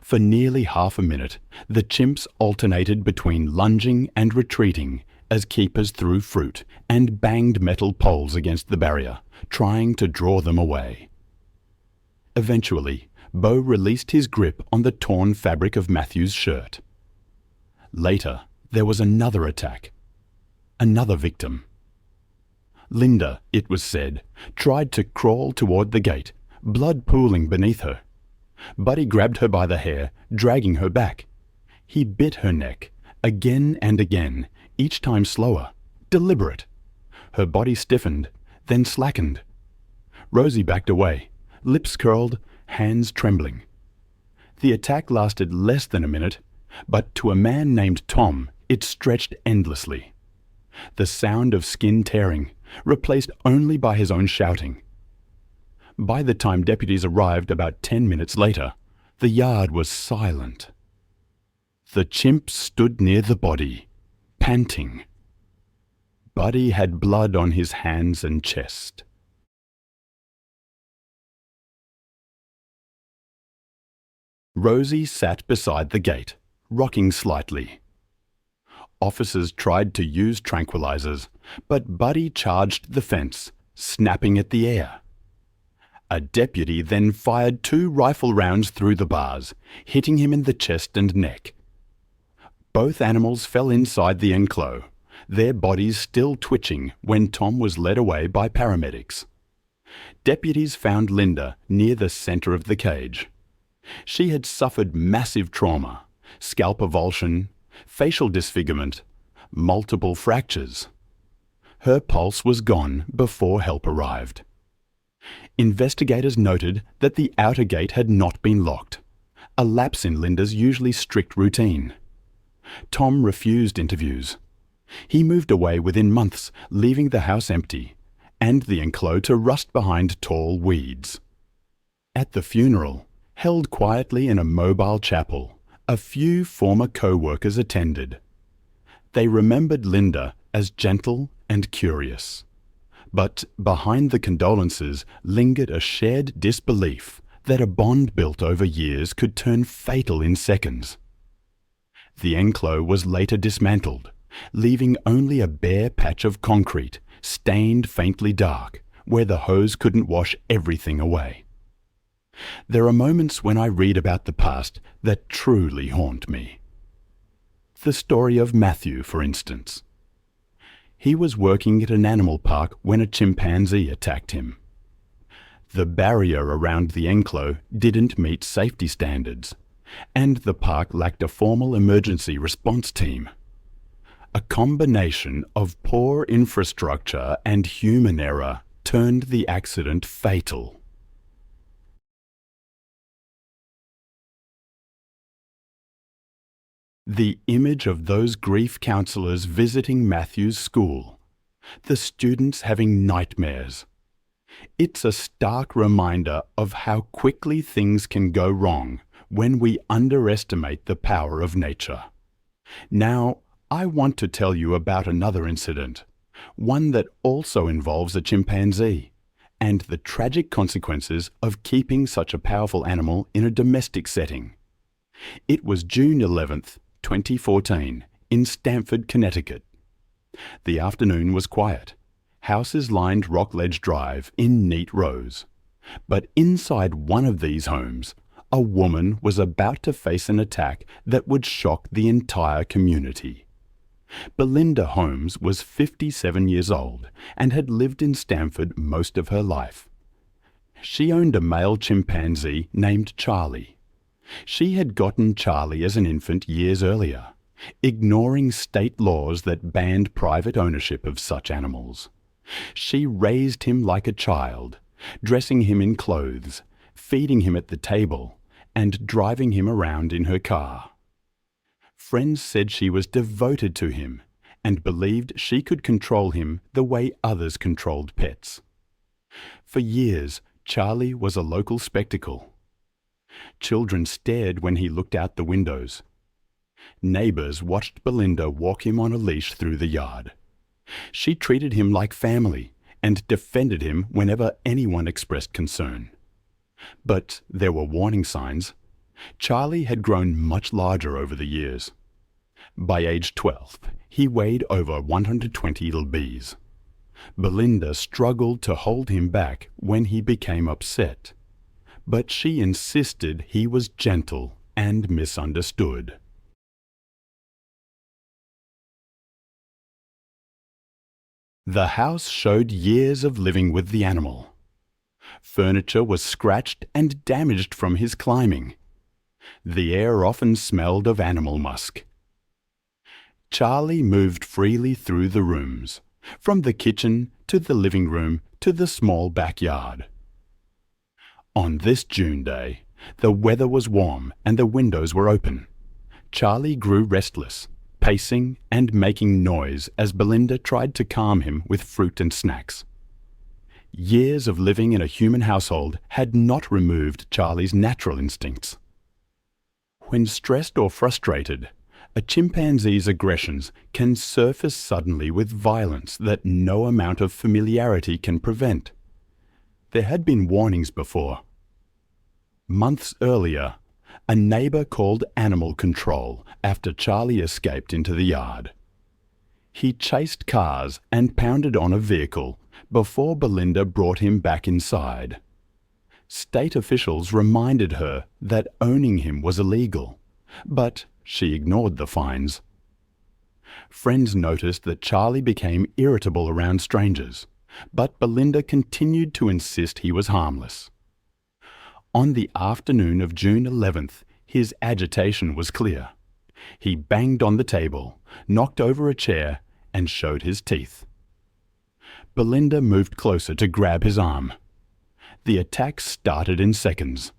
For nearly half a minute, the chimps alternated between lunging and retreating as keepers threw fruit and banged metal poles against the barrier, trying to draw them away. Eventually, Bo released his grip on the torn fabric of Matthew's shirt. Later, there was another attack. Another victim. Linda, it was said, tried to crawl toward the gate, blood pooling beneath her. Buddy grabbed her by the hair, dragging her back. He bit her neck, again and again, each time slower, deliberate. Her body stiffened, then slackened. Rosie backed away, lips curled, hands trembling. The attack lasted less than a minute, but to a man named Tom, it stretched endlessly. The sound of skin tearing, replaced only by his own shouting. By the time deputies arrived about 10 minutes later, the yard was silent. The chimp stood near the body, panting. Buddy had blood on his hands and chest. Rosie sat beside the gate, rocking slightly. Officers tried to use tranquilizers, but Buddy charged the fence, snapping at the air. A deputy then fired 2 rifle rounds through the bars, hitting him in the chest and neck. Both animals fell inside the enclos, their bodies still twitching when Tom was led away by paramedics. Deputies found Linda near the center of the cage. She had suffered massive trauma, scalp avulsion, facial disfigurement, multiple fractures. Her pulse was gone before help arrived. Investigators noted that the outer gate had not been locked, a lapse in Linda's usually strict routine. Tom refused interviews. He moved away within months, leaving the house empty, and the enclos to rust behind tall weeds. At the funeral, held quietly in a mobile chapel, a few former co-workers attended. They remembered Linda as gentle and curious. But behind the condolences lingered a shared disbelief that a bond built over years could turn fatal in seconds. The enclosure was later dismantled, leaving only a bare patch of concrete, stained faintly dark, where the hose couldn't wash everything away. There are moments when I read about the past that truly haunt me. The story of Matthew, for instance. He was working at an animal park when a chimpanzee attacked him. The barrier around the enclosure didn't meet safety standards, and the park lacked a formal emergency response team. A combination of poor infrastructure and human error turned the accident fatal. The image of those grief counselors visiting Matthew's school, the students having nightmares. It's a stark reminder of how quickly things can go wrong when we underestimate the power of nature. Now, I want to tell you about another incident, one that also involves a chimpanzee, and the tragic consequences of keeping such a powerful animal in a domestic setting. It was June 11th, 2014, in Stamford, Connecticut. The afternoon was quiet. Houses lined Rockledge Drive in neat rows. But inside one of these homes, a woman was about to face an attack that would shock the entire community. Belinda Holmes was 57 years old and had lived in Stamford most of her life. She owned a male chimpanzee named Charlie. She had gotten Charlie as an infant years earlier, ignoring state laws that banned private ownership of such animals. She raised him like a child, dressing him in clothes, feeding him at the table, and driving him around in her car. Friends said she was devoted to him and believed she could control him the way others controlled pets. For years, Charlie was a local spectacle. Children stared when he looked out the windows. Neighbors watched Belinda walk him on a leash through the yard. She treated him like family and defended him whenever anyone expressed concern. But there were warning signs. Charlie had grown much larger over the years. By age 12, he weighed over 120 lbs. Belinda struggled to hold him back when he became upset, but she insisted he was gentle and misunderstood. The house showed years of living with the animal. Furniture was scratched and damaged from his climbing. The air often smelled of animal musk. Charlie moved freely through the rooms, from the kitchen to the living room to the small backyard. On this June day, the weather was warm and the windows were open. Charlie grew restless, pacing and making noise as Belinda tried to calm him with fruit and snacks. Years of living in a human household had not removed Charlie's natural instincts. When stressed or frustrated, a chimpanzee's aggressions can surface suddenly with violence that no amount of familiarity can prevent. There had been warnings before. Months earlier, a neighbor called animal control after Charlie escaped into the yard. He chased cars and pounded on a vehicle before Belinda brought him back inside. State officials reminded her that owning him was illegal, but she ignored the fines. Friends noticed that Charlie became irritable around strangers, but Belinda continued to insist he was harmless. On the afternoon of June 11th, his agitation was clear. He banged on the table, knocked over a chair, and showed his teeth. Belinda moved closer to grab his arm. The attack started in seconds.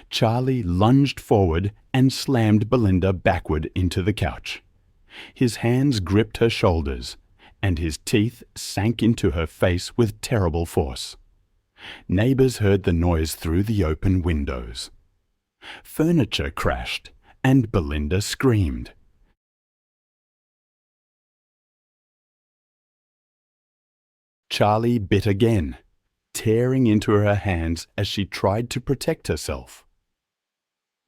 Charlie lunged forward and slammed Belinda backward into the couch. His hands gripped her shoulders, and his teeth sank into her face with terrible force. Neighbors heard the noise through the open windows. Furniture crashed, and Belinda screamed. Charlie bit again, tearing into her hands as she tried to protect herself.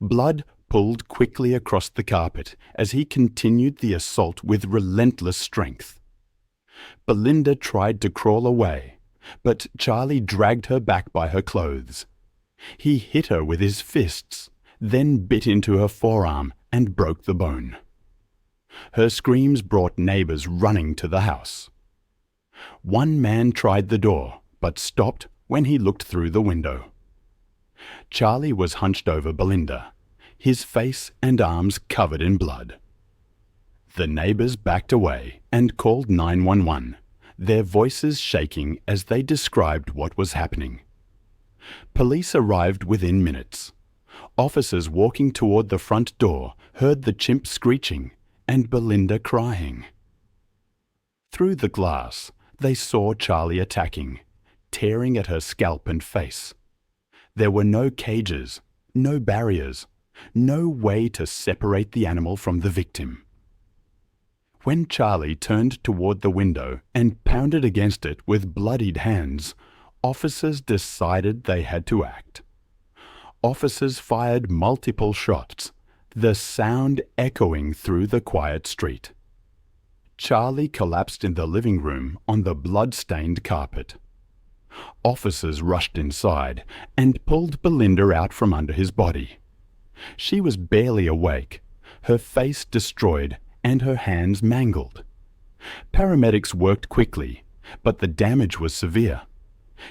Blood pulled quickly across the carpet as he continued the assault with relentless strength. Belinda tried to crawl away, but Charlie dragged her back by her clothes. He hit her with his fists, then bit into her forearm and broke the bone. Her screams brought neighbours running to the house. One man tried the door, but stopped when he looked through the window. Charlie was hunched over Belinda, his face and arms covered in blood. The neighbours backed away and called 911, their voices shaking as they described what was happening. Police arrived within minutes. Officers walking toward the front door heard the chimp screeching and Belinda crying. Through the glass, they saw Charlie attacking, tearing at her scalp and face. There were no cages, no barriers, no way to separate the animal from the victim. When Charlie turned toward the window and pounded against it with bloodied hands, officers decided they had to act. Officers fired multiple shots, the sound echoing through the quiet street. Charlie collapsed in the living room on the blood-stained carpet. Officers rushed inside and pulled Belinda out from under his body. She was barely awake, her face destroyed and her hands mangled. Paramedics worked quickly, but the damage was severe.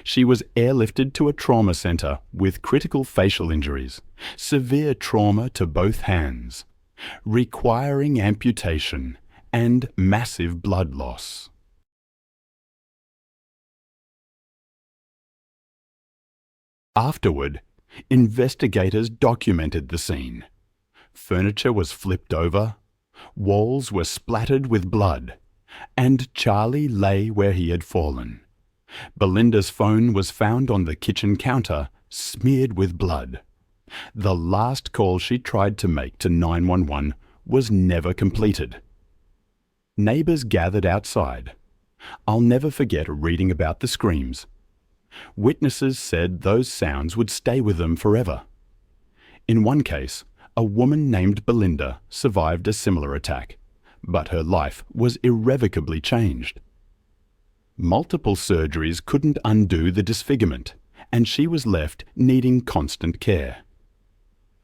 She was airlifted to a trauma centre with critical facial injuries, severe trauma to both hands, requiring amputation and massive blood loss. Afterward, investigators documented the scene. Furniture was flipped over, walls were splattered with blood, and Charlie lay where he had fallen. Belinda's phone was found on the kitchen counter, smeared with blood. The last call she tried to make to 911 was never completed. Neighbours gathered outside. I'll never forget reading about the screams. Witnesses said those sounds would stay with them forever. In one case, a woman named Belinda survived a similar attack, but her life was irrevocably changed. Multiple surgeries couldn't undo the disfigurement, and she was left needing constant care.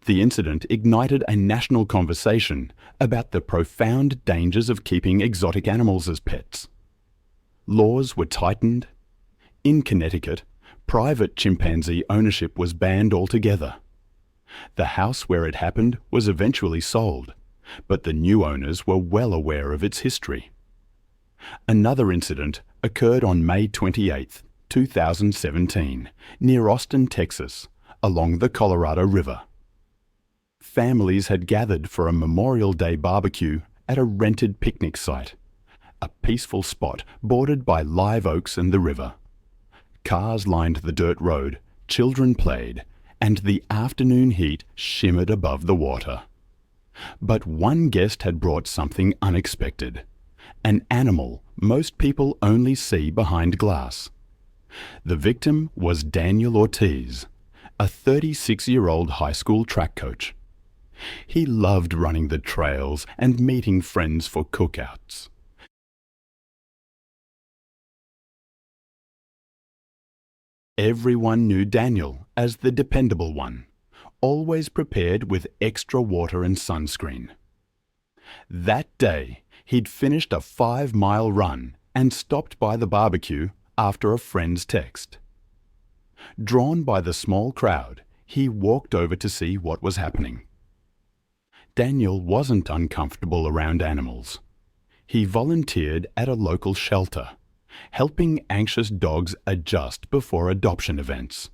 The incident ignited a national conversation about the profound dangers of keeping exotic animals as pets. Laws were tightened. In Connecticut, private chimpanzee ownership was banned altogether. The house where it happened was eventually sold, but the new owners were well aware of its history. Another incident occurred on May 28, 2017, near Austin, Texas, along the Colorado River. Families had gathered for a Memorial Day barbecue at a rented picnic site, a peaceful spot bordered by live oaks and the river. Cars lined the dirt road, children played, and the afternoon heat shimmered above the water. But one guest had brought something unexpected, an animal most people only see behind glass. The victim was Daniel Ortiz, a 36-year-old high school track coach. He loved running the trails and meeting friends for cookouts. Everyone knew Daniel as the dependable one, always prepared with extra water and sunscreen. That day, he'd finished a 5-mile run and stopped by the barbecue after a friend's text. Drawn by the small crowd, he walked over to see what was happening. Daniel wasn't uncomfortable around animals. He volunteered at a local shelter, helping anxious dogs adjust before adoption events.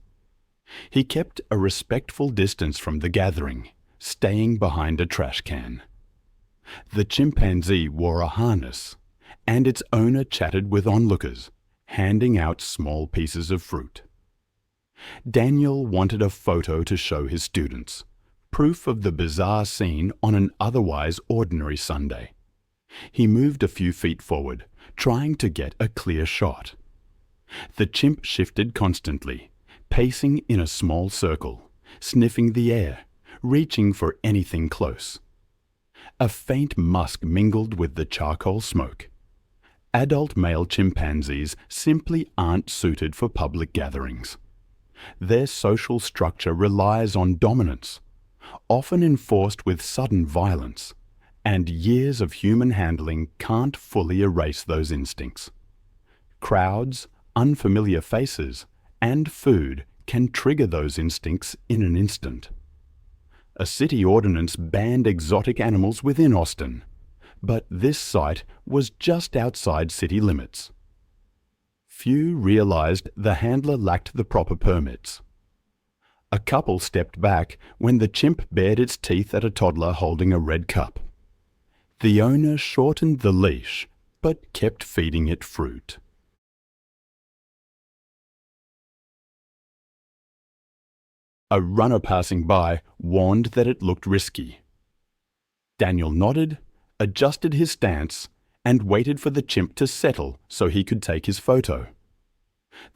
He kept a respectful distance from the gathering, staying behind a trash can. The chimpanzee wore a harness, and its owner chatted with onlookers, handing out small pieces of fruit. Daniel wanted a photo to show his students, proof of the bizarre scene on an otherwise ordinary Sunday. He moved a few feet forward, trying to get a clear shot. The chimp shifted constantly, pacing in a small circle, sniffing the air, reaching for anything close. A faint musk mingled with the charcoal smoke. Adult male chimpanzees simply aren't suited for public gatherings. Their social structure relies on dominance, often enforced with sudden violence, and years of human handling can't fully erase those instincts. Crowds, unfamiliar faces, and food can trigger those instincts in an instant. A city ordinance banned exotic animals within Austin, but this site was just outside city limits. Few realized the handler lacked the proper permits. A couple stepped back when the chimp bared its teeth at a toddler holding a red cup. The owner shortened the leash, but kept feeding it fruit. A runner passing by warned that it looked risky. Daniel nodded, adjusted his stance, and waited for the chimp to settle so he could take his photo.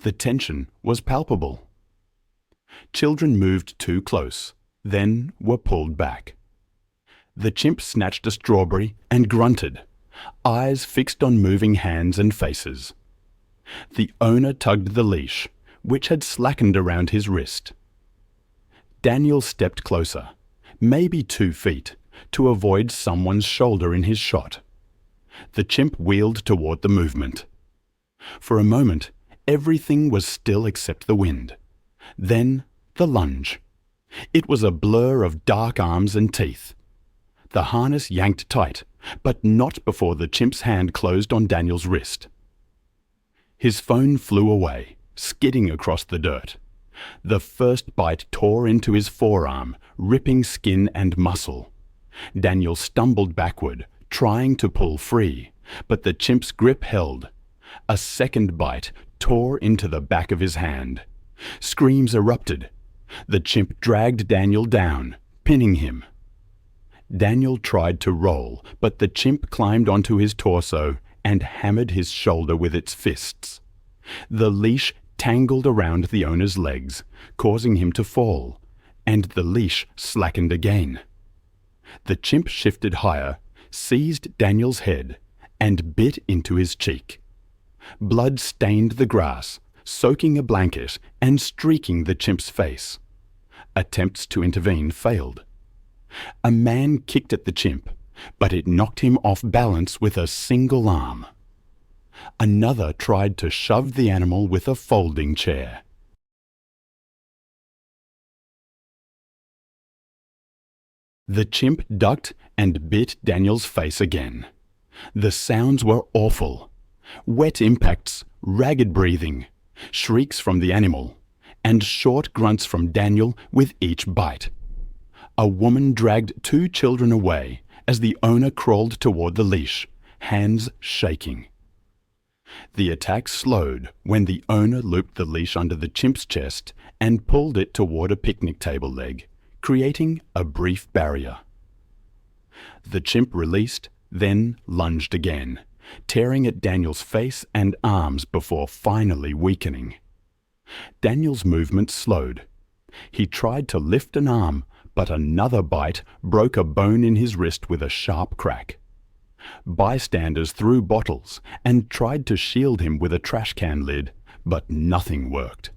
The tension was palpable. Children moved too close, then were pulled back. The chimp snatched a strawberry and grunted, eyes fixed on moving hands and faces. The owner tugged the leash, which had slackened around his wrist. Daniel stepped closer, maybe 2 feet, to avoid someone's shoulder in his shot. The chimp wheeled toward the movement. For a moment, everything was still except the wind. Then, the lunge. It was a blur of dark arms and teeth. The harness yanked tight, but not before the chimp's hand closed on Daniel's wrist. His phone flew away, skidding across the dirt. The first bite tore into his forearm, ripping skin and muscle. Daniel stumbled backward, trying to pull free, but the chimp's grip held. A second bite tore into the back of his hand. Screams erupted. The chimp dragged Daniel down, pinning him. Daniel tried to roll, but the chimp climbed onto his torso and hammered his shoulder with its fists. The leash tangled around the owner's legs, causing him to fall, and the leash slackened again. The chimp shifted higher, seized Daniel's head, and bit into his cheek. Blood stained the grass, soaking a blanket and streaking the chimp's face. Attempts to intervene failed. A man kicked at the chimp, but it knocked him off balance with a single arm. Another tried to shove the animal with a folding chair. The chimp ducked and bit Daniel's face again. The sounds were awful. Wet impacts, ragged breathing, shrieks from the animal, and short grunts from Daniel with each bite. A woman dragged 2 children away as the owner crawled toward the leash, hands shaking. The attack slowed when the owner looped the leash under the chimp's chest and pulled it toward a picnic table leg, creating a brief barrier. The chimp released, then lunged again, tearing at Daniel's face and arms before finally weakening. Daniel's movement slowed. He tried to lift an arm, but another bite broke a bone in his wrist with a sharp crack. Bystanders threw bottles and tried to shield him with a trash can lid, but nothing worked.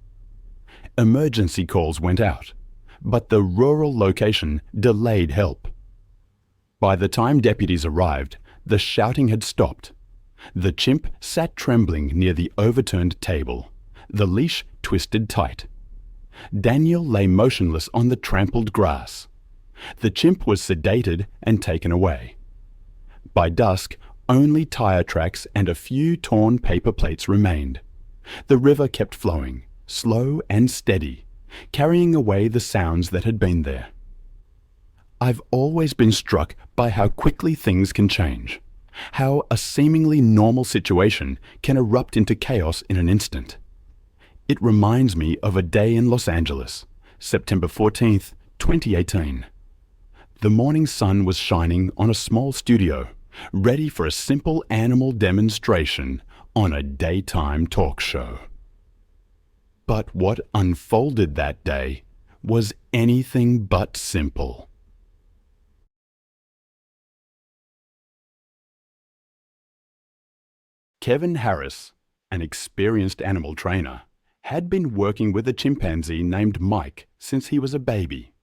Emergency calls went out, but the rural location delayed help. By the time deputies arrived, the shouting had stopped. The chimp sat trembling near the overturned table, the leash twisted tight. Daniel lay motionless on the trampled grass. The chimp was sedated and taken away. By dusk, only tire tracks and a few torn paper plates remained. The river kept flowing, slow and steady, carrying away the sounds that had been there. I've always been struck by how quickly things can change, how a seemingly normal situation can erupt into chaos in an instant. It reminds me of a day in Los Angeles, September 14th, 2018. The morning sun was shining on a small studio, ready for a simple animal demonstration on a daytime talk show. But what unfolded that day was anything but simple. Kevin Harris, an experienced animal trainer, had been working with a chimpanzee named Mike since he was a baby.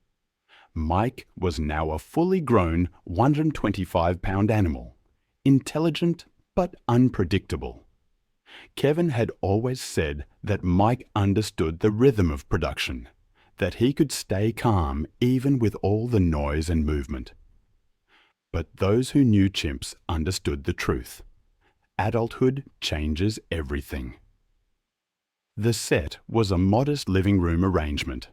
Mike was now a fully grown 125-pound animal, intelligent but unpredictable. Kevin had always said that Mike understood the rhythm of production, that he could stay calm even with all the noise and movement. But those who knew chimps understood the truth. Adulthood changes everything. The set was a modest living room arrangement.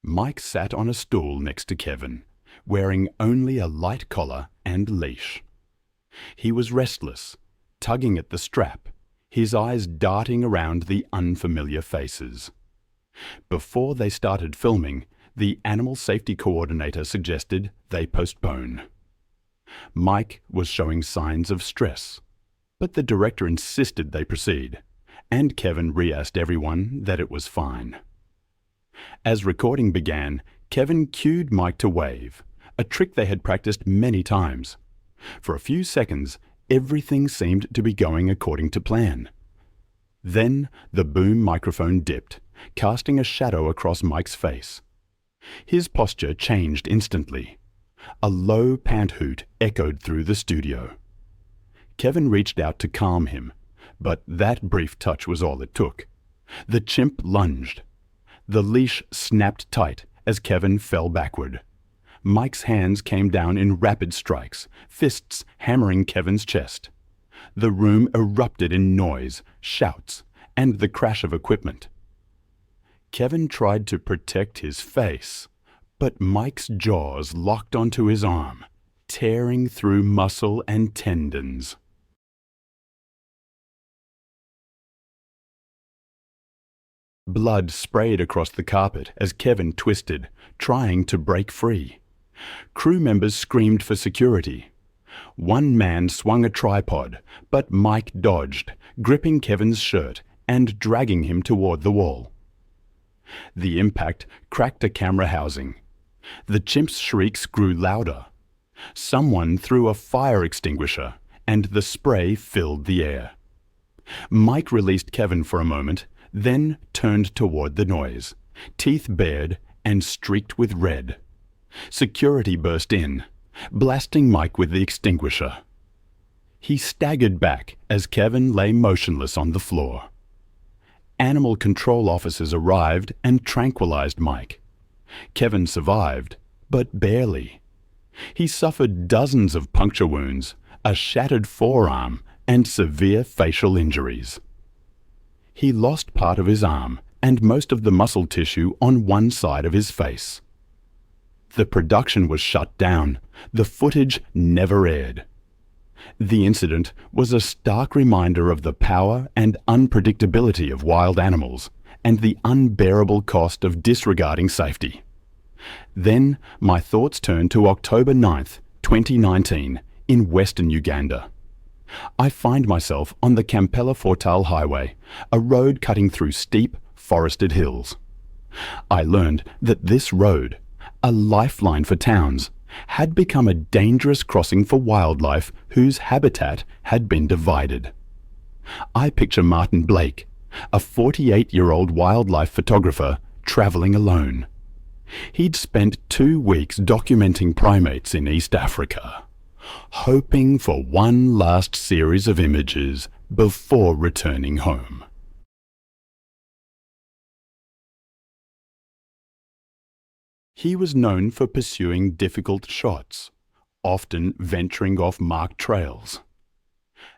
Mike sat on a stool next to Kevin, wearing only a light collar and leash. He was restless, tugging at the strap, his eyes darting around the unfamiliar faces. Before they started filming, the animal safety coordinator suggested they postpone. Mike was showing signs of stress, but the director insisted they proceed, and Kevin re-asked everyone that it was fine. As recording began, Kevin cued Mike to wave, a trick they had practiced many times. For a few seconds, everything seemed to be going according to plan. Then the boom microphone dipped, casting a shadow across Mike's face. His posture changed instantly. A low pant hoot echoed through the studio. Kevin reached out to calm him, but that brief touch was all it took. The chimp lunged. The leash snapped tight as Kevin fell backward. Mike's hands came down in rapid strikes, fists hammering Kevin's chest. The room erupted in noise, shouts, and the crash of equipment. Kevin tried to protect his face, but Mike's jaws locked onto his arm, tearing through muscle and tendons. Blood sprayed across the carpet as Kevin twisted, trying to break free. Crew members screamed for security. One man swung a tripod, but Mike dodged, gripping Kevin's shirt and dragging him toward the wall. The impact cracked a camera housing. The chimp's shrieks grew louder. Someone threw a fire extinguisher, and the spray filled the air. Mike released Kevin for a moment, then turned toward the noise, teeth bared and streaked with red. Security burst in, blasting Mike with the extinguisher. He staggered back as Kevin lay motionless on the floor. Animal control officers arrived and tranquilized Mike. Kevin survived, but barely. He suffered dozens of puncture wounds, a shattered forearm, and severe facial injuries. He lost part of his arm and most of the muscle tissue on one side of his face. The production was shut down. The footage never aired. The incident was a stark reminder of the power and unpredictability of wild animals and the unbearable cost of disregarding safety. Then my thoughts turned to October 9th, 2019, in western Uganda. I find myself on the Kampala-Fortale Highway, a road cutting through steep, forested hills. I learned that this road, a lifeline for towns, had become a dangerous crossing for wildlife whose habitat had been divided. I picture Martin Blake, a 48-year-old wildlife photographer traveling alone. He'd spent 2 weeks documenting primates in East Africa, hoping for one last series of images before returning home. He was known for pursuing difficult shots, often venturing off marked trails.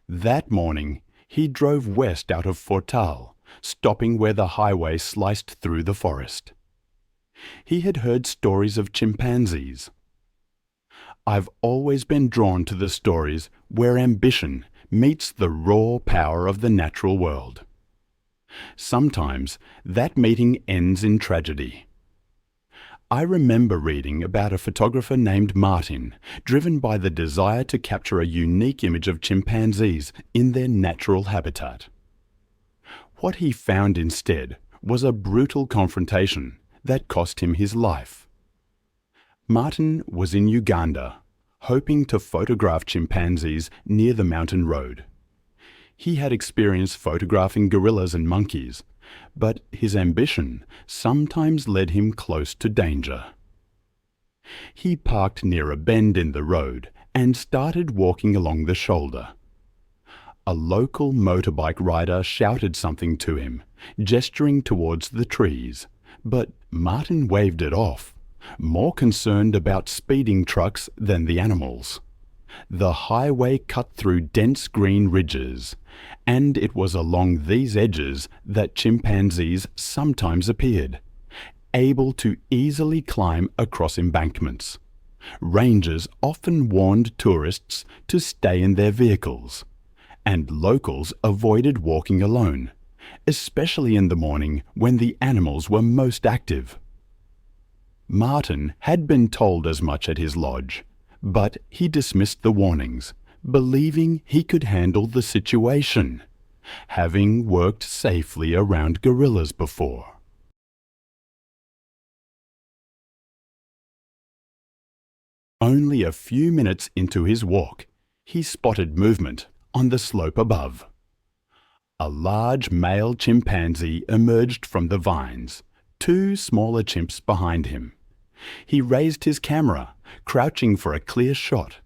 That morning, he drove west out of Fortale, stopping where the highway sliced through the forest. He had heard stories of chimpanzees. I've always been drawn to the stories where ambition meets the raw power of the natural world. Sometimes that meeting ends in tragedy. I remember reading about a photographer named Martin, driven by the desire to capture a unique image of chimpanzees in their natural habitat. What he found instead was a brutal confrontation that cost him his life. Martin was in Uganda, hoping to photograph chimpanzees near the mountain road. He had experience photographing gorillas and monkeys, but his ambition sometimes led him close to danger. He parked near a bend in the road and started walking along the shoulder. A local motorbike rider shouted something to him, gesturing towards the trees, but Martin waved it off, more concerned about speeding trucks than the animals. The highway cut through dense green ridges, and it was along these edges that chimpanzees sometimes appeared, able to easily climb across embankments. Rangers often warned tourists to stay in their vehicles, and locals avoided walking alone, especially in the morning when the animals were most active. Martin had been told as much at his lodge, but he dismissed the warnings, believing he could handle the situation, having worked safely around gorillas before. Only a few minutes into his walk, he spotted movement on the slope above. A large male chimpanzee emerged from the vines, two smaller chimps behind him. He raised his camera, crouching for a clear shot.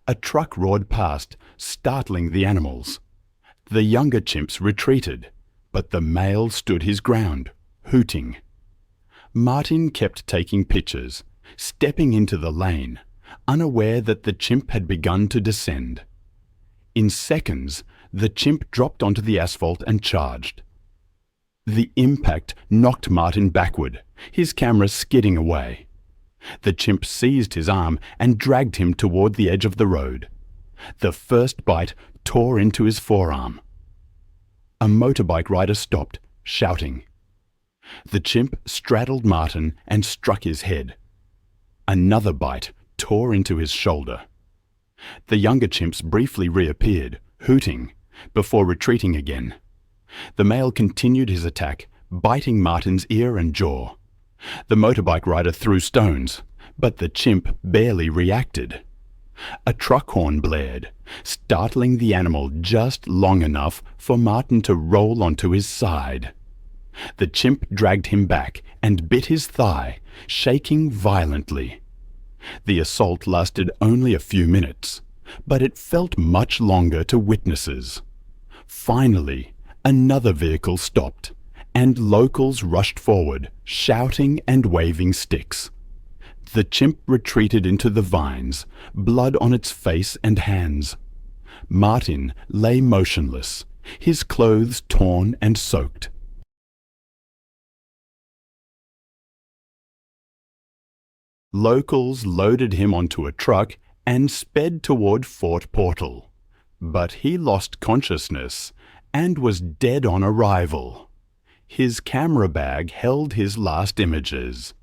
A truck roared past, startling the animals. The younger chimps retreated, but the male stood his ground, hooting. Martin kept taking pictures, stepping into the lane, unaware that the chimp had begun to descend. In seconds, the chimp dropped onto the asphalt and charged. The impact knocked Martin backward, his camera skidding away. The chimp seized his arm and dragged him toward the edge of the road. The first bite tore into his forearm. A motorbike rider stopped, shouting. The chimp straddled Martin and struck his head. Another bite tore into his shoulder. The younger chimps briefly reappeared, hooting, before retreating again. The male continued his attack, biting Martin's ear and jaw. The motorbike rider threw stones, but the chimp barely reacted. A truck horn blared, startling the animal just long enough for Martin to roll onto his side. The chimp dragged him back and bit his thigh, shaking violently. The assault lasted only a few minutes, but it felt much longer to witnesses. Finally, another vehicle stopped, and locals rushed forward, shouting and waving sticks. The chimp retreated into the vines, blood on its face and hands. Martin lay motionless, his clothes torn and soaked. Locals loaded him onto a truck and sped toward Fort Portal, but he lost consciousness and was dead on arrival. His camera bag held his last images: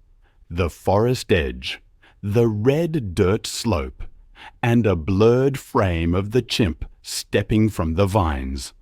the forest edge, the red dirt slope, and a blurred frame of the chimp stepping from the vines.